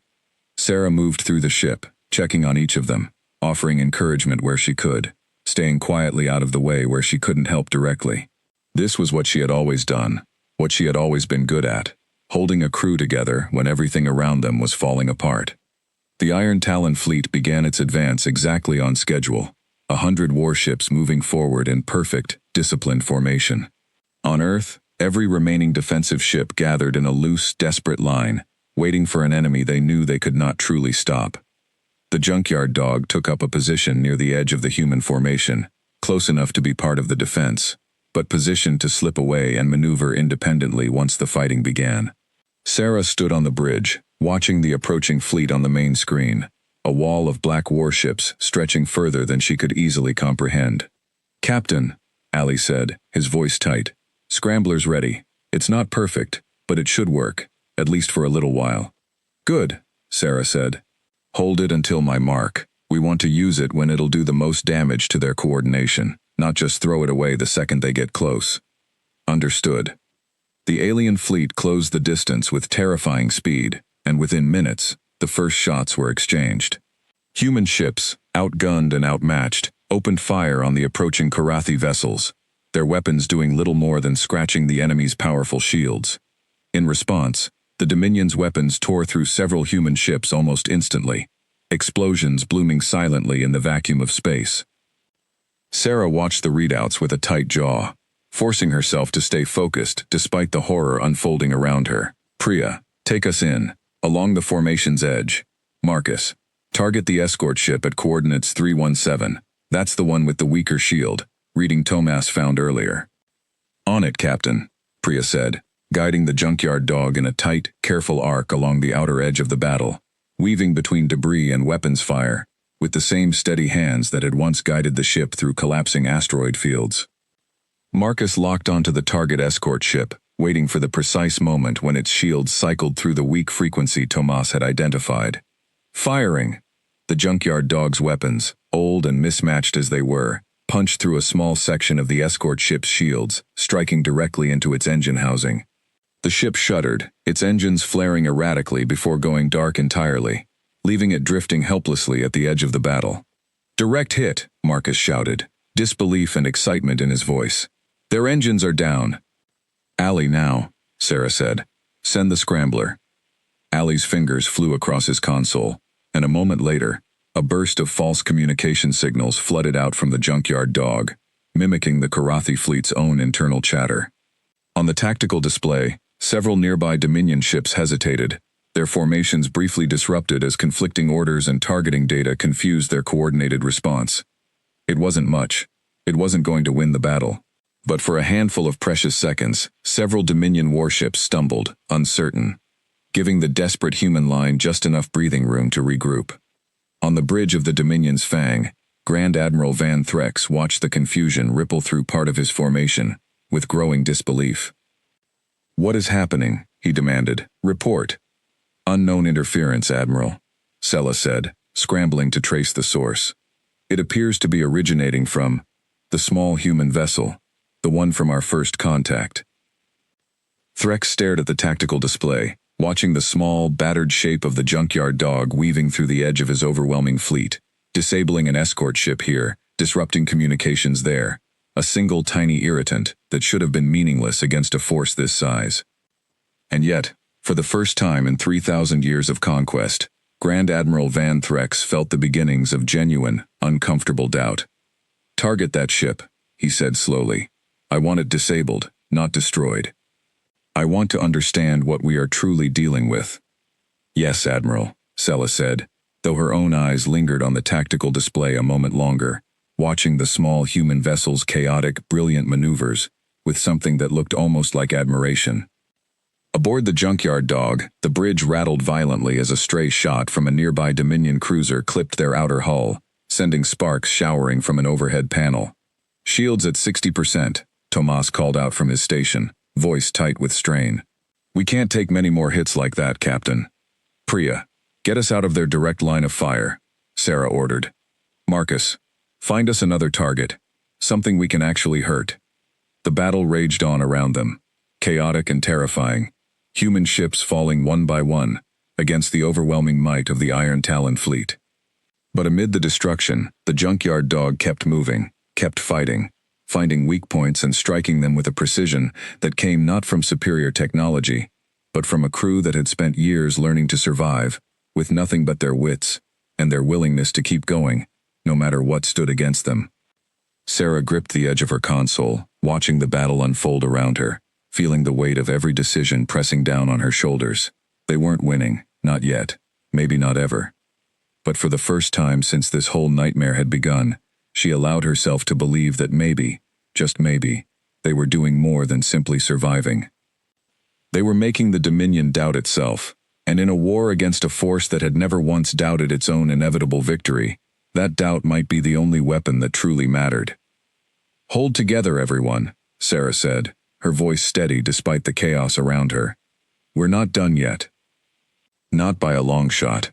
Sarah moved through the ship, checking on each of them, offering encouragement where she could, staying quietly out of the way where she couldn't help directly. This was what she had always done, what she had always been good at, holding a crew together when everything around them was falling apart. The Iron Talon fleet began its advance exactly on schedule, 100 warships moving forward in perfect, disciplined formation. On Earth, every remaining defensive ship gathered in a loose, desperate line, waiting for an enemy they knew they could not truly stop. The junkyard dog took up a position near the edge of the human formation, close enough to be part of the defense, but positioned to slip away and maneuver independently once the fighting began. Sarah stood on the bridge, watching the approaching fleet on the main screen, a wall of black warships stretching further than she could easily comprehend. "Captain," Ali said, his voice tight, "scramblers ready. It's not perfect, but it should work, at least for a little while." "Good," Sarah said. "Hold it until my mark. We want to use it when it'll do the most damage to their coordination, not just throw it away the second they get close." "Understood." The alien fleet closed the distance with terrifying speed, and within minutes, the first shots were exchanged. Human ships, outgunned and outmatched, opened fire on the approaching Karathi vessels, their weapons doing little more than scratching the enemy's powerful shields. In response, the Dominion's weapons tore through several human ships almost instantly, explosions blooming silently in the vacuum of space. Sarah watched the readouts with a tight jaw, forcing herself to stay focused despite the horror unfolding around her. "Priya, take us in, along the formation's edge. Marcus, target the escort ship at coordinates 317. That's the one with the weaker shield, reading Tomas found earlier." "On it, Captain," Priya said, guiding the junkyard dog in a tight, careful arc along the outer edge of the battle, weaving between debris and weapons fire, with the same steady hands that had once guided the ship through collapsing asteroid fields. Marcus locked onto the target escort ship, waiting for the precise moment when its shields cycled through the weak frequency Tomas had identified. Firing! The junkyard dog's weapons, old and mismatched as they were, punched through a small section of the escort ship's shields, striking directly into its engine housing. The ship shuddered, its engines flaring erratically before going dark entirely, leaving it drifting helplessly at the edge of the battle. "Direct hit," Marcus shouted, disbelief and excitement in his voice. "Their engines are down." "Ali now," Sarah said. "Send the scrambler." Ali's fingers flew across his console, and a moment later, a burst of false communication signals flooded out from the junkyard dog, mimicking the Karathi fleet's own internal chatter. On the tactical display, several nearby Dominion ships hesitated, their formations briefly disrupted as conflicting orders and targeting data confused their coordinated response. It wasn't much. It wasn't going to win the battle. But for a handful of precious seconds, several Dominion warships stumbled, uncertain, giving the desperate human line just enough breathing room to regroup. On the bridge of the Dominion's Fang, Grand Admiral Van Threx watched the confusion ripple through part of his formation, with growing disbelief. "What is happening?" he demanded. "Report." "Unknown interference, Admiral," Sella said, scrambling to trace the source. "It appears to be originating from the small human vessel, the one from our first contact." Threx stared at the tactical display, watching the small, battered shape of the junkyard dog weaving through the edge of his overwhelming fleet, disabling an escort ship here, disrupting communications there, a single tiny irritant that should have been meaningless against a force this size. And yet, for the first time in 3,000 years of conquest, Grand Admiral Van Threx felt the beginnings of genuine, uncomfortable doubt. "Target that ship," he said slowly. "I want it disabled, not destroyed. I want to understand what we are truly dealing with." "Yes, Admiral," Sella said, though her own eyes lingered on the tactical display a moment longer, watching the small human vessel's chaotic, brilliant maneuvers, with something that looked almost like admiration. Aboard the junkyard dog, the bridge rattled violently as a stray shot from a nearby Dominion cruiser clipped their outer hull, sending sparks showering from an overhead panel. "Shields at 60%, Tomas called out from his station, voice tight with strain. "We can't take many more hits like that, Captain." "Priya, get us out of their direct line of fire," Sarah ordered. "Marcus, find us another target, something we can actually hurt." The battle raged on around them, chaotic and terrifying, human ships falling one by one, against the overwhelming might of the Iron Talon fleet. But amid the destruction, the junkyard dog kept moving, kept fighting, finding weak points and striking them with a precision that came not from superior technology, but from a crew that had spent years learning to survive, with nothing but their wits, and their willingness to keep going, no matter what stood against them. Sarah gripped the edge of her console, watching the battle unfold around her, feeling the weight of every decision pressing down on her shoulders. They weren't winning, not yet, maybe not ever. But for the first time since this whole nightmare had begun, she allowed herself to believe that maybe, just maybe, they were doing more than simply surviving. They were making the Dominion doubt itself, and in a war against a force that had never once doubted its own inevitable victory, that doubt might be the only weapon that truly mattered. "Hold together, everyone," Sarah said, her voice steady despite the chaos around her. "We're not done yet." Not by a long shot.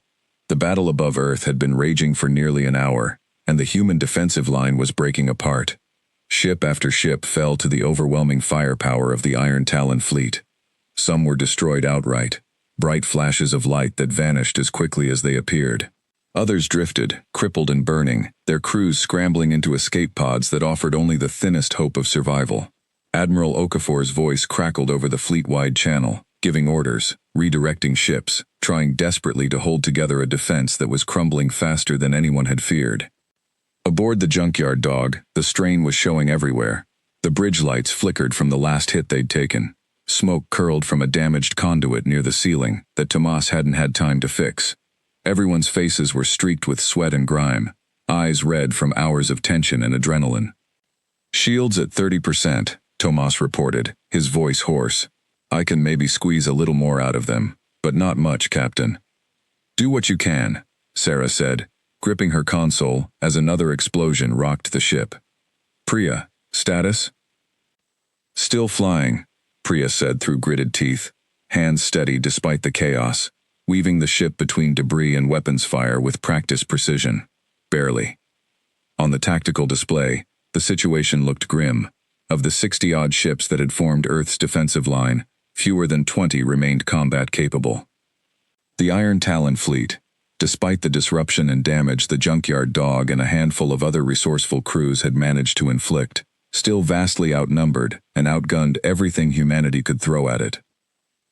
The battle above Earth had been raging for nearly an hour, and the human defensive line was breaking apart. Ship after ship fell to the overwhelming firepower of the Iron Talon fleet. Some were destroyed outright, bright flashes of light that vanished as quickly as they appeared. Others drifted, crippled and burning, their crews scrambling into escape pods that offered only the thinnest hope of survival. Admiral Okafor's voice crackled over the fleet-wide channel, giving orders, redirecting ships, trying desperately to hold together a defense that was crumbling faster than anyone had feared. Aboard the junkyard dog, the strain was showing everywhere. The bridge lights flickered from the last hit they'd taken. Smoke curled from a damaged conduit near the ceiling that Tomas hadn't had time to fix. Everyone's faces were streaked with sweat and grime, eyes red from hours of tension and adrenaline. "Shields at 30%, Tomas reported, his voice hoarse. "I can maybe squeeze a little more out of them, but not much, Captain." "Do what you can," Sarah said, gripping her console as another explosion rocked the ship. "Priya, status?" "Still flying," Priya said through gritted teeth, hands steady despite the chaos, weaving the ship between debris and weapons fire with practiced precision. Barely. On the tactical display, the situation looked grim. Of the 60-odd ships that had formed Earth's defensive line, fewer than 20 remained combat-capable. The Iron Talon fleet, despite the disruption and damage the junkyard dog and a handful of other resourceful crews had managed to inflict, still vastly outnumbered and outgunned everything humanity could throw at it.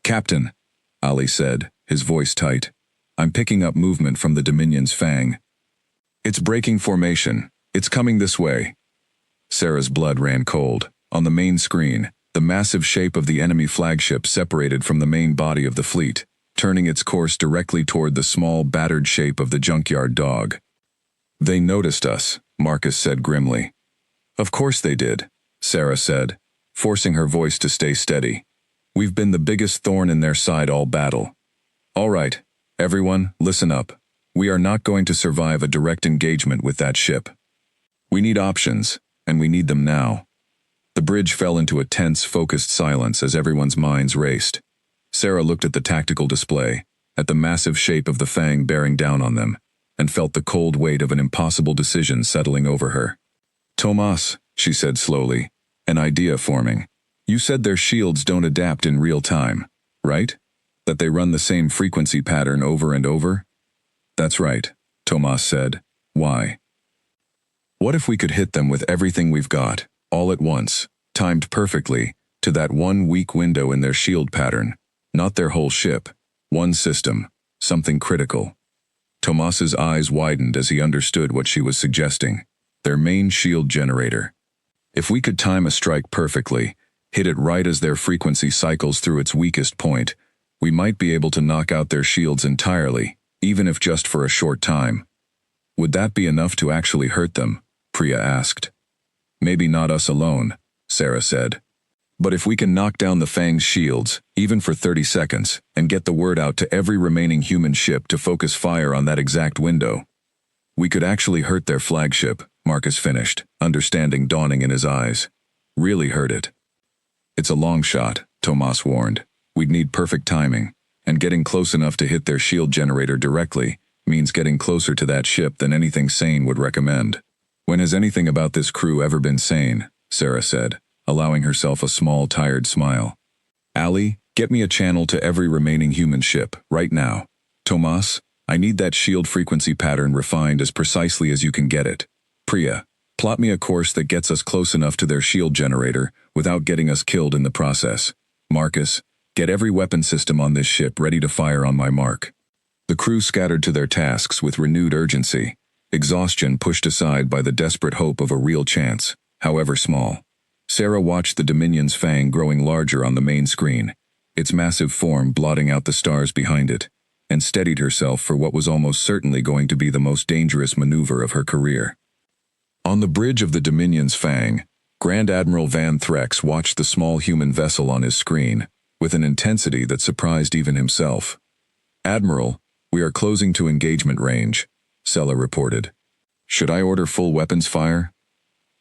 "Captain," Ali said, his voice tight, "I'm picking up movement from the Dominion's fang. It's breaking formation. It's coming this way." Sarah's blood ran cold. On the main screen, the massive shape of the enemy flagship separated from the main body of the fleet, turning its course directly toward the small, battered shape of the junkyard dog. "They noticed us," Marcus said grimly. "Of course they did," Sarah said, forcing her voice to stay steady. "We've been the biggest thorn in their side all battle. All right, everyone, listen up. We are not going to survive a direct engagement with that ship. We need options, and we need them now." The bridge fell into a tense, focused silence as everyone's minds raced. Sarah looked at the tactical display, at the massive shape of the fang bearing down on them, and felt the cold weight of an impossible decision settling over her. "Tomas," she said slowly, an idea forming. "You said their shields don't adapt in real time, right? That they run the same frequency pattern over and over?" "That's right," Tomas said. "Why?" "What if we could hit them with everything we've got, all at once, timed perfectly, to that one weak window in their shield pattern, not their whole ship, one system, something critical?" Tomas's eyes widened as he understood what she was suggesting. Their main shield generator. If we could time a strike perfectly, hit it right as their frequency cycles through its weakest point, we might be able to knock out their shields entirely, even if just for a short time. "Would that be enough to actually hurt them?" Priya asked. "Maybe not us alone," Sarah said. "But if we can knock down the Fang's shields, even for 30 seconds, and get the word out to every remaining human ship to focus fire on that exact window, we could actually hurt their flagship," Marcus finished, understanding dawning in his eyes. "Really hurt it." "It's a long shot," Tomas warned. "We'd need perfect timing, and getting close enough to hit their shield generator directly means getting closer to that ship than anything sane would recommend." "When has anything about this crew ever been sane?" Sarah said, allowing herself a small, tired smile. "Ali, get me a channel to every remaining human ship, right now. Tomas, I need that shield frequency pattern refined as precisely as you can get it. Priya, plot me a course that gets us close enough to their shield generator without getting us killed in the process. Marcus, get every weapon system on this ship ready to fire on my mark. The crew scattered to their tasks with renewed urgency, exhaustion pushed aside by the desperate hope of a real chance, however small. Sarah watched the Dominion's fang growing larger on the main screen, its massive form blotting out the stars behind it, and steadied herself for what was almost certainly going to be the most dangerous maneuver of her career. On the bridge of the Dominion's fang, Grand Admiral Van Threx watched the small human vessel on his screen, with an intensity that surprised even himself. "Admiral, we are closing to engagement range," Sella reported. "Should I order full weapons fire?"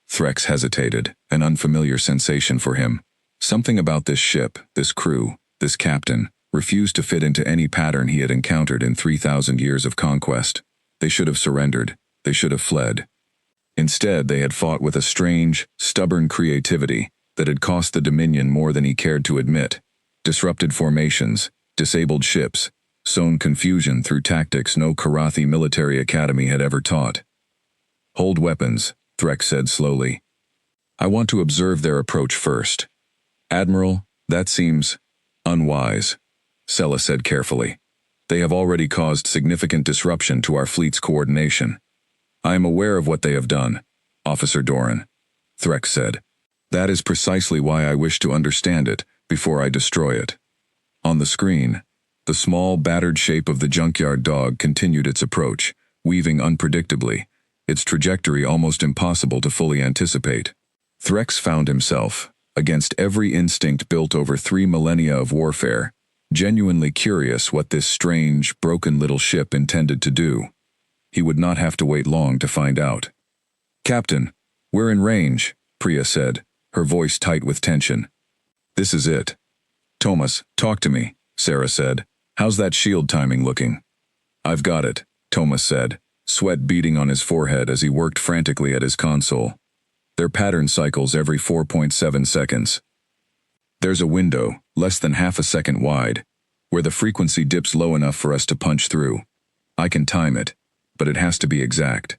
Threx hesitated, an unfamiliar sensation for him. Something about this ship, this crew, this captain, refused to fit into any pattern he had encountered in 3,000 years of conquest. They should have surrendered. They should have fled. Instead, they had fought with a strange, stubborn creativity that had cost the Dominion more than he cared to admit. Disrupted formations, disabled ships, sown confusion through tactics no Karathi military academy had ever taught. "Hold weapons," Threx said slowly. "I want to observe their approach first." "Admiral, that seems unwise," Sella said carefully. "They have already caused significant disruption to our fleet's coordination." "I am aware of what they have done, Officer Doran," Threx said. "That is precisely why I wish to understand it before I destroy it." On the screen, the small, battered shape of the junkyard dog continued its approach, weaving unpredictably, its trajectory almost impossible to fully anticipate. Threx found himself, against every instinct built over 3 millennia of warfare, genuinely curious what this strange, broken little ship intended to do. He would not have to wait long to find out. "Captain, we're in range," Priya said, her voice tight with tension. "This is it." "Thomas, talk to me," Sarah said. "How's that shield timing looking?" "I've got it," Thomas said, sweat beading on his forehead as he worked frantically at his console. "Their pattern cycles every 4.7 seconds. There's a window, less than half a second wide, where the frequency dips low enough for us to punch through. I can time it, but it has to be exact.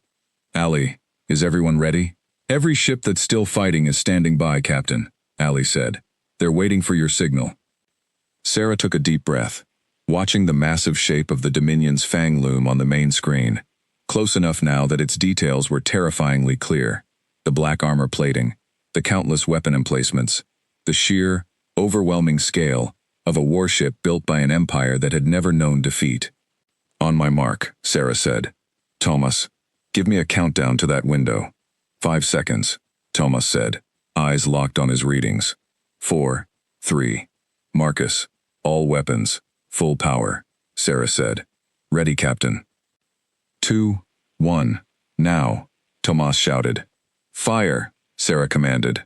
Ali, is everyone ready?" "Every ship that's still fighting is standing by, Captain," Ali said. "They're waiting for your signal." Sarah took a deep breath, watching the massive shape of the Dominion's fang loom on the main screen, close enough now that its details were terrifyingly clear. The black armor plating, the countless weapon emplacements, the sheer, overwhelming scale of a warship built by an empire that had never known defeat. "On my mark," Sarah said. "Thomas, give me a countdown to that window." 5 seconds, Thomas said, eyes locked on his readings. 4, 3. "Marcus, all weapons, full power," Sarah said. "Ready, Captain." 2, 1. "Now," Tomas shouted. "Fire," Sarah commanded.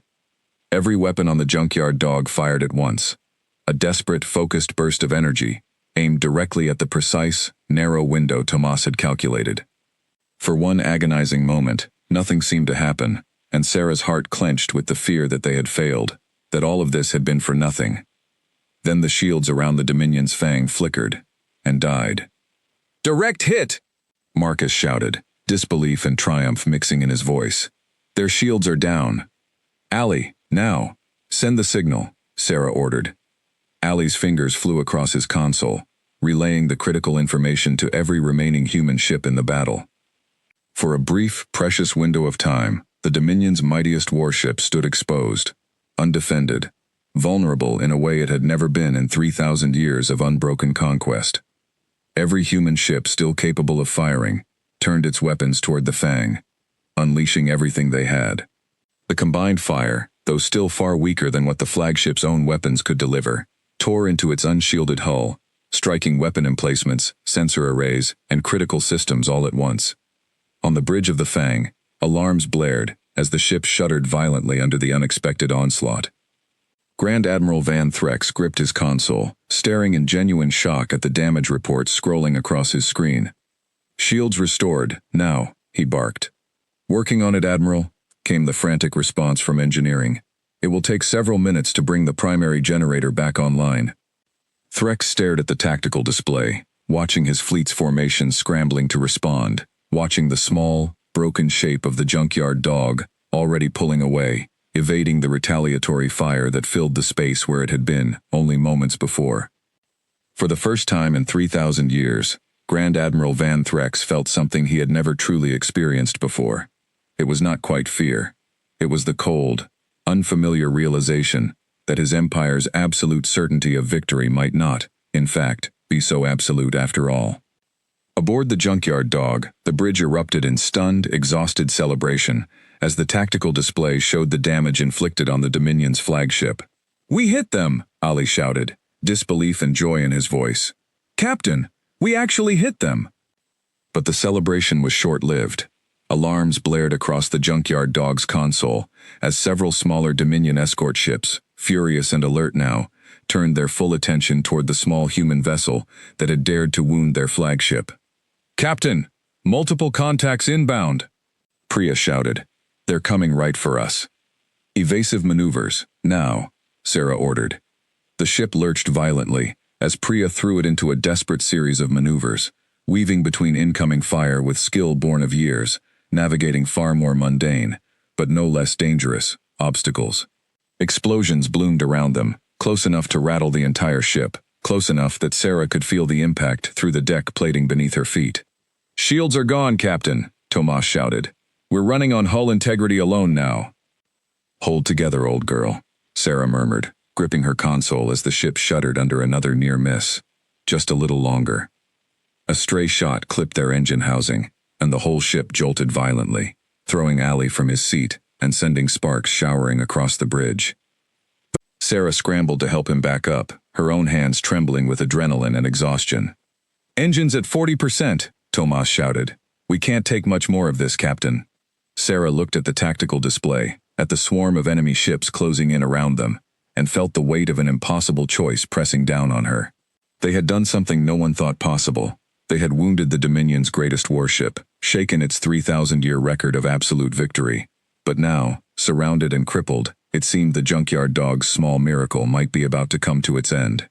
Every weapon on the junkyard dog fired at once. A desperate, focused burst of energy, aimed directly at the precise, narrow window Tomas had calculated. For one agonizing moment, nothing seemed to happen, and Sarah's heart clenched with the fear that they had failed, that all of this had been for nothing. Then the shields around the Dominion's fang flickered, and died. "Direct hit!" Marcus shouted, disbelief and triumph mixing in his voice. "Their shields are down." "Ali, now, send the signal," Sarah ordered. Ali's fingers flew across his console, relaying the critical information to every remaining human ship in the battle. For a brief, precious window of time, the Dominion's mightiest warship stood exposed, undefended, vulnerable in a way it had never been in 3,000 years of unbroken conquest. Every human ship still capable of firing turned its weapons toward the fang, unleashing everything they had. The combined fire, though still far weaker than what the flagship's own weapons could deliver, tore into its unshielded hull, striking weapon emplacements, sensor arrays, and critical systems all at once. On the bridge of the fang, alarms blared as the ship shuddered violently under the unexpected onslaught. Grand Admiral Van Threx gripped his console, staring in genuine shock at the damage reports scrolling across his screen. "Shields restored, now," he barked. "Working on it, Admiral," came the frantic response from engineering. "It will take several minutes to bring the primary generator back online." Threx stared at the tactical display, watching his fleet's formation scrambling to respond, watching the small, broken shape of the junkyard dog, already pulling away, evading the retaliatory fire that filled the space where it had been only moments before. For the first time in 3,000 years, Grand Admiral Van Threx felt something he had never truly experienced before. It was not quite fear. It was the cold, unfamiliar realization that his empire's absolute certainty of victory might not, in fact, be so absolute after all. Aboard the junkyard dog, the bridge erupted in stunned, exhausted celebration as the tactical display showed the damage inflicted on the Dominion's flagship. "We hit them!" Ali shouted, disbelief and joy in his voice. "Captain, we actually hit them!" But the celebration was short-lived. Alarms blared across the junkyard dog's console as several smaller Dominion escort ships, furious and alert now, turned their full attention toward the small human vessel that had dared to wound their flagship. "Captain, multiple contacts inbound!" Priya shouted. "They're coming right for us." "Evasive maneuvers, now," Sarah ordered. The ship lurched violently as Priya threw it into a desperate series of maneuvers, weaving between incoming fire with skill born of years, navigating far more mundane, but no less dangerous, obstacles. Explosions bloomed around them, close enough to rattle the entire ship, close enough that Sarah could feel the impact through the deck plating beneath her feet. "Shields are gone, Captain," Tomas shouted. "We're running on hull integrity alone now." "Hold together, old girl," Sarah murmured, gripping her console as the ship shuddered under another near miss. "Just a little longer." A stray shot clipped their engine housing, and the whole ship jolted violently, throwing Ali from his seat and sending sparks showering across the bridge. Sarah scrambled to help him back up, her own hands trembling with adrenaline and exhaustion. "Engines at 40%, Tomas shouted. "We can't take much more of this, Captain." Sarah looked at the tactical display, at the swarm of enemy ships closing in around them, and felt the weight of an impossible choice pressing down on her. They had done something no one thought possible. They had wounded the Dominion's greatest warship, shaken its 3,000-year record of absolute victory. But now, surrounded and crippled, it seemed the junkyard dog's small miracle might be about to come to its end.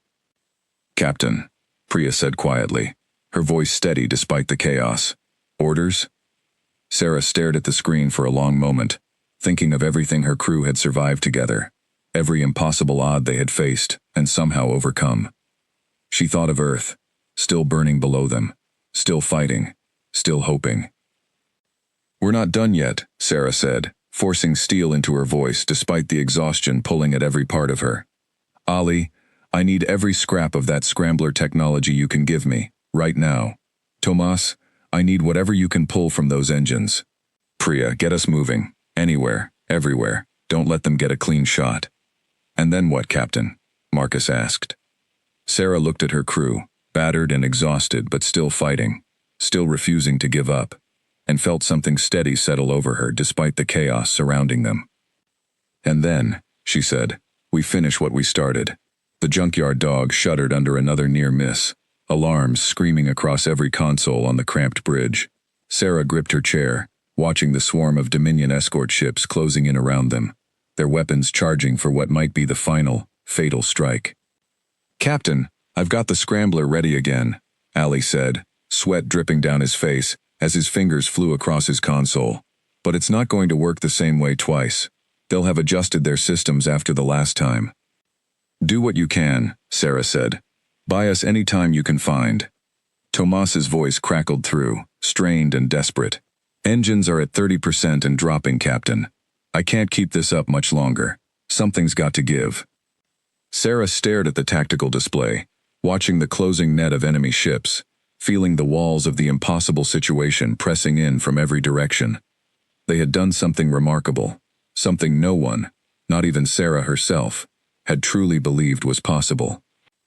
"Captain," Priya said quietly, her voice steady despite the chaos. "Orders?" Sarah stared at the screen for a long moment, thinking of everything her crew had survived together, every impossible odd they had faced and somehow overcome. She thought of Earth, still burning below them, still fighting, still hoping. "We're not done yet," Sarah said, forcing steel into her voice despite the exhaustion pulling at every part of her. "Ali, I need every scrap of that scrambler technology you can give me, right now. Tomas, I need whatever you can pull from those engines. Priya, get us moving. Anywhere, everywhere. Don't let them get a clean shot." "And then what, Captain?" Marcus asked. Sarah looked at her crew, battered and exhausted but still fighting, still refusing to give up, and felt something steady settle over her despite the chaos surrounding them. "And then," she said, "we finish what we started." The junkyard dog shuddered under another near miss, alarms screaming across every console on the cramped bridge. Sarah gripped her chair, watching the swarm of Dominion escort ships closing in around them, their weapons charging for what might be the final, fatal strike. "Captain, I've got the scrambler ready again," Ali said, sweat dripping down his face as his fingers flew across his console. "But it's not going to work the same way twice. They'll have adjusted their systems after the last time." "Do what you can," Sarah said. "Buy us any time you can find." Tomas's voice crackled through, strained and desperate. "Engines are at 30% and dropping, Captain. I can't keep this up much longer. Something's got to give." Sarah stared at the tactical display, watching the closing net of enemy ships, feeling the walls of the impossible situation pressing in from every direction. They had done something remarkable, something no one, not even Sarah herself, had truly believed was possible.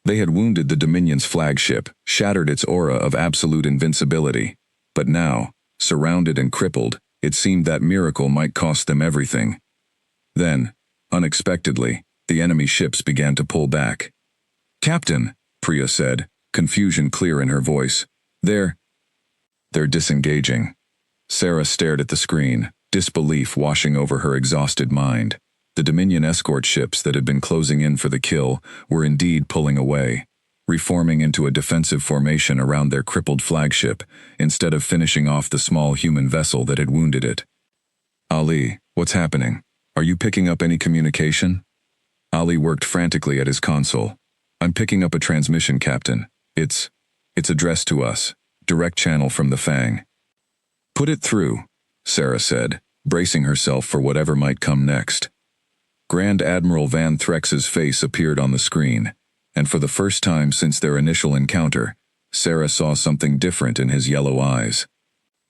They had wounded the Dominion's flagship, shattered its aura of absolute invincibility, but now, surrounded and crippled, it seemed that miracle might cost them everything. Then, unexpectedly, the enemy ships began to pull back. "Captain," Priya said, confusion clear in her voice. They're disengaging." Sarah stared at the screen, disbelief washing over her exhausted mind. The Dominion escort ships that had been closing in for the kill were indeed pulling away. reforming into a defensive formation around their crippled flagship, instead of finishing off the small human vessel that had wounded it. Ali, what's happening? Are you picking up any communication? Ali worked frantically at his console. I'm picking up a transmission, Captain. It's addressed to us. Direct channel from the Fang. Put it through, Sarah said, bracing herself for whatever might come next. Grand Admiral Van Threx's face appeared on the screen, and for the first time since their initial encounter, Sarah saw something different in his yellow eyes.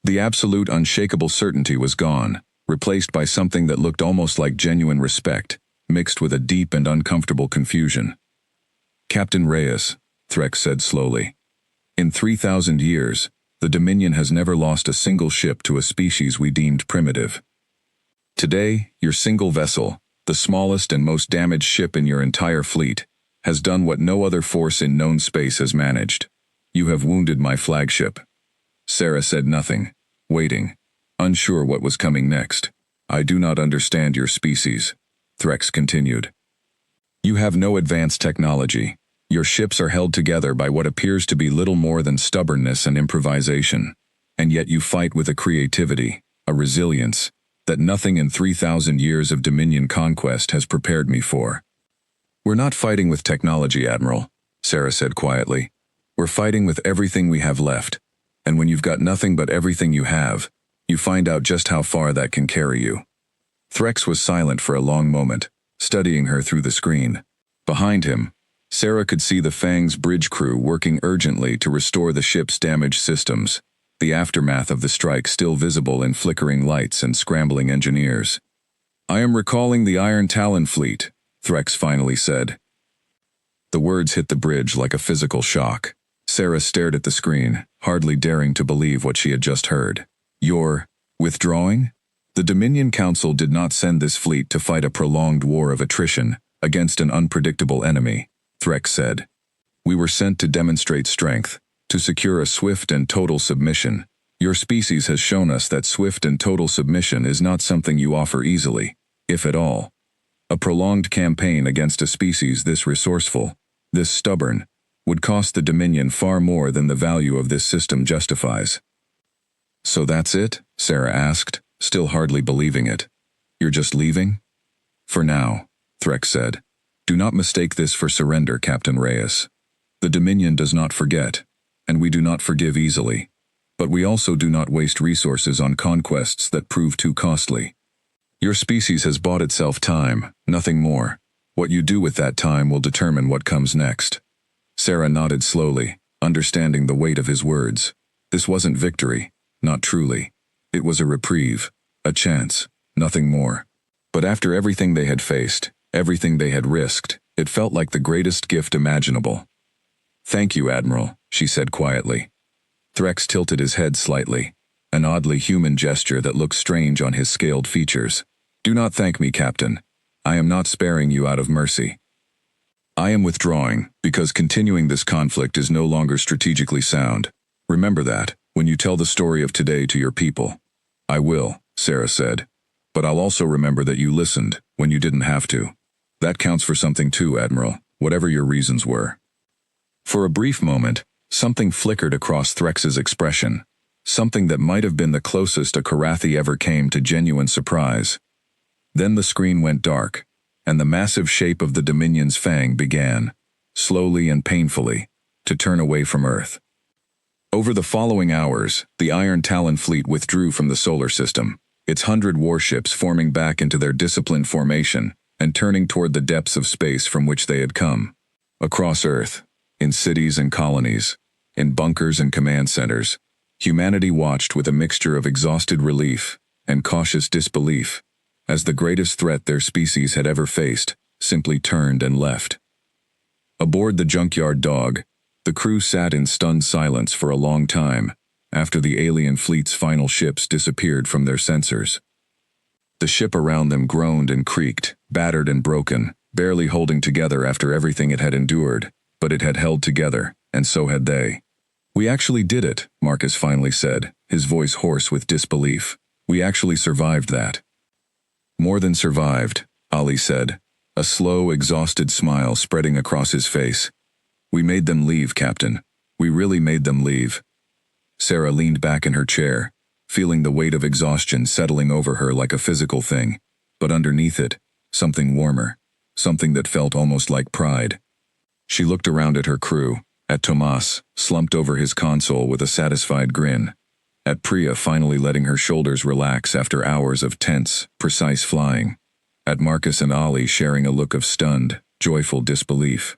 The absolute unshakable certainty was gone, replaced by something that looked almost like genuine respect, mixed with a deep and uncomfortable confusion. Captain Reyes, Threx said slowly. In 3,000 years, the Dominion has never lost a single ship to a species we deemed primitive. Today, your single vessel, the smallest and most damaged ship in your entire fleet, has done what no other force in known space has managed. You have wounded my flagship. Sarah said nothing, waiting, unsure what was coming next. I do not understand your species, Threx continued. You have no advanced technology. Your ships are held together by what appears to be little more than stubbornness and improvisation, and yet you fight with a creativity, a resilience, that nothing in 3,000 years of Dominion conquest has prepared me for. We're not fighting with technology, Admiral, Sarah said quietly. We're fighting with everything we have left, and when you've got nothing but everything you have, you find out just how far that can carry you. Threx was silent for a long moment, studying her through the screen. Behind him, Sarah could see the Fang's bridge crew working urgently to restore the ship's damaged systems, the aftermath of the strike still visible in flickering lights and scrambling engineers. I am recalling the Iron Talon fleet, Threx finally said. The words hit the bridge like a physical shock. Sarah stared at the screen, hardly daring to believe what she had just heard. You're withdrawing? The Dominion Council did not send this fleet to fight a prolonged war of attrition against an unpredictable enemy, Threx said. We were sent to demonstrate strength, to secure a swift and total submission. Your species has shown us that swift and total submission is not something you offer easily, if at all. A prolonged campaign against a species this resourceful, this stubborn, would cost the Dominion far more than the value of this system justifies. So that's it? Sarah asked, still hardly believing it. You're just leaving? For now, Threx said. Do not mistake this for surrender, Captain Reyes. The Dominion does not forget, and we do not forgive easily. But we also do not waste resources on conquests that prove too costly. Your species has bought itself time, nothing more. What you do with that time will determine what comes next. Sarah nodded slowly, understanding the weight of his words. This wasn't victory, not truly. It was a reprieve, a chance, nothing more. But after everything they had faced, everything they had risked, it felt like the greatest gift imaginable. Thank you, Admiral, she said quietly. Threx tilted his head slightly, an oddly human gesture that looked strange on his scaled features. Do not thank me, Captain. I am not sparing you out of mercy. I am withdrawing because continuing this conflict is no longer strategically sound. Remember that when you tell the story of today to your people. I will, Sarah said. But I'll also remember that you listened when you didn't have to. That counts for something too, Admiral, whatever your reasons were. For a brief moment, something flickered across Threx's expression, something that might have been the closest a Karathi ever came to genuine surprise. Then the screen went dark, and the massive shape of the Dominion's Fang began, slowly and painfully, to turn away from Earth. Over the following hours, the Iron Talon fleet withdrew from the solar system, its 100 warships forming back into their disciplined formation and turning toward the depths of space from which they had come. Across Earth, in cities and colonies, in bunkers and command centers, humanity watched with a mixture of exhausted relief and cautious disbelief as the greatest threat their species had ever faced simply turned and left. Aboard the junkyard dog, the crew sat in stunned silence for a long time after the alien fleet's final ships disappeared from their sensors. The ship around them groaned and creaked, battered and broken, barely holding together after everything it had endured, but it had held together, and so had they. We actually did it, Marcus finally said, his voice hoarse with disbelief. We actually survived that. More than survived, Ali said, a slow, exhausted smile spreading across his face. We made them leave, Captain. We really made them leave. Sarah leaned back in her chair, feeling the weight of exhaustion settling over her like a physical thing, but underneath it, something warmer, something that felt almost like pride. She looked around at her crew, at Tomas, slumped over his console with a satisfied grin, at Priya finally letting her shoulders relax after hours of tense, precise flying, at Marcus and Ollie sharing a look of stunned, joyful disbelief.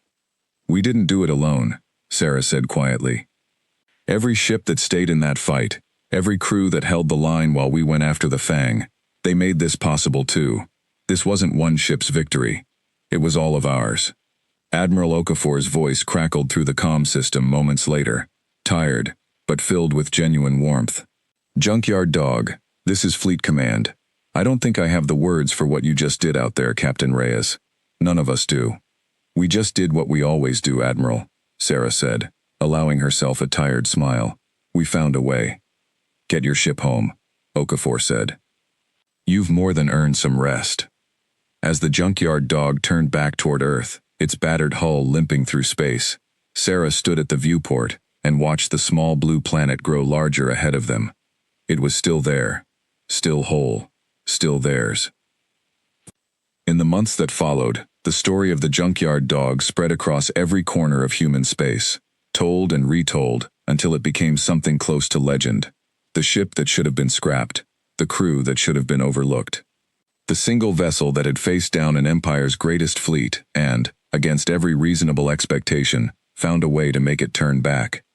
We didn't do it alone, Sarah said quietly. Every ship that stayed in that fight, every crew that held the line while we went after the Fang, they made this possible too. This wasn't one ship's victory. It was all of ours. Admiral Okafor's voice crackled through the comm system moments later, tired, but filled with genuine warmth. Junkyard Dog, this is Fleet Command. I don't think I have the words for what you just did out there, Captain Reyes. None of us do. We just did what we always do, Admiral, Sarah said, allowing herself a tired smile. We found a way. Get your ship home, Okafor said. You've more than earned some rest. As the Junkyard Dog turned back toward Earth, its battered hull limping through space, Sarah stood at the viewport and watched the small blue planet grow larger ahead of them. It was still there, still whole, still theirs. In the months that followed, the story of the Junkyard Dog spread across every corner of human space, told and retold until it became something close to legend. The ship that should have been scrapped, the crew that should have been overlooked. The single vessel that had faced down an empire's greatest fleet and, against every reasonable expectation, found a way to make it turn back.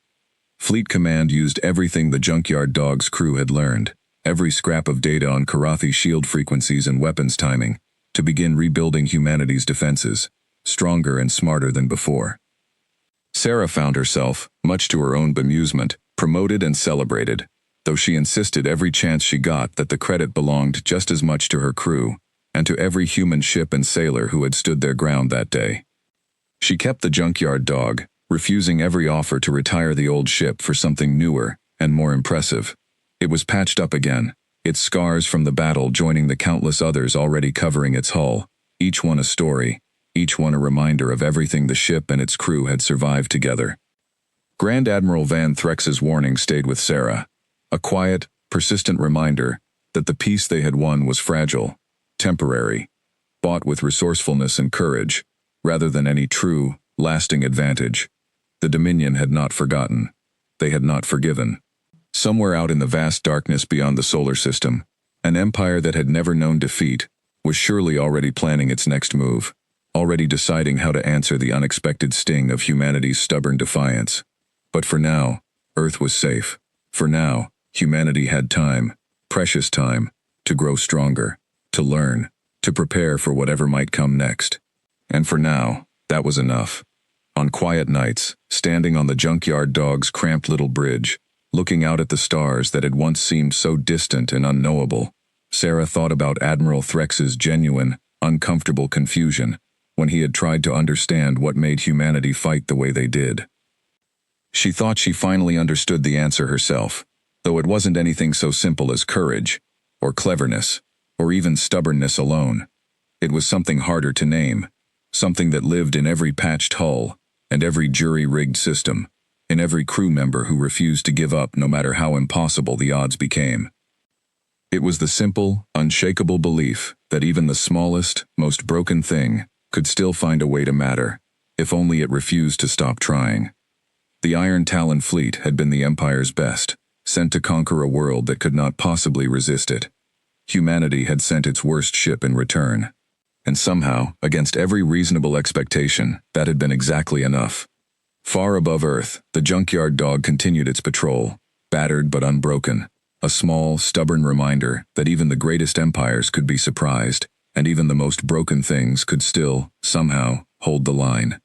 Fleet Command used everything the Junkyard Dog's crew had learned, every scrap of data on Karathi's shield frequencies and weapons timing, to begin rebuilding humanity's defenses, stronger and smarter than before. Sarah found herself, much to her own bemusement, promoted and celebrated, though she insisted every chance she got that the credit belonged just as much to her crew, and to every human ship and sailor who had stood their ground that day. She kept the Junkyard Dog, refusing every offer to retire the old ship for something newer and more impressive. It was patched up again, its scars from the battle joining the countless others already covering its hull, each one a story, each one a reminder of everything the ship and its crew had survived together. Grand Admiral Van Threx's warning stayed with Sarah, a quiet, persistent reminder that the peace they had won was fragile, temporary, bought with resourcefulness and courage, rather than any true, lasting advantage. The Dominion had not forgotten. They had not forgiven. Somewhere out in the vast darkness beyond the solar system, an empire that had never known defeat was surely already planning its next move, already deciding how to answer the unexpected sting of humanity's stubborn defiance. But for now, Earth was safe. For now, humanity had time, precious time, to grow stronger, to learn, to prepare for whatever might come next. And for now, that was enough. On quiet nights, standing on the Junkyard Dog's cramped little bridge, looking out at the stars that had once seemed so distant and unknowable, Sarah thought about Admiral Threx's genuine, uncomfortable confusion when he had tried to understand what made humanity fight the way they did. She thought she finally understood the answer herself, though it wasn't anything so simple as courage, or cleverness, or even stubbornness alone. It was something harder to name, something that lived in every patched hull and every jury-rigged system, in every crew member who refused to give up no matter how impossible the odds became. It was the simple, unshakable belief that even the smallest, most broken thing could still find a way to matter, if only it refused to stop trying. The Iron Talon fleet had been the Empire's best, sent to conquer a world that could not possibly resist it. Humanity had sent its worst ship in return. And somehow, against every reasonable expectation, that had been exactly enough. Far above Earth, the Junkyard Dog continued its patrol, battered but unbroken, a small, stubborn reminder that even the greatest empires could be surprised, and even the most broken things could still, somehow, hold the line.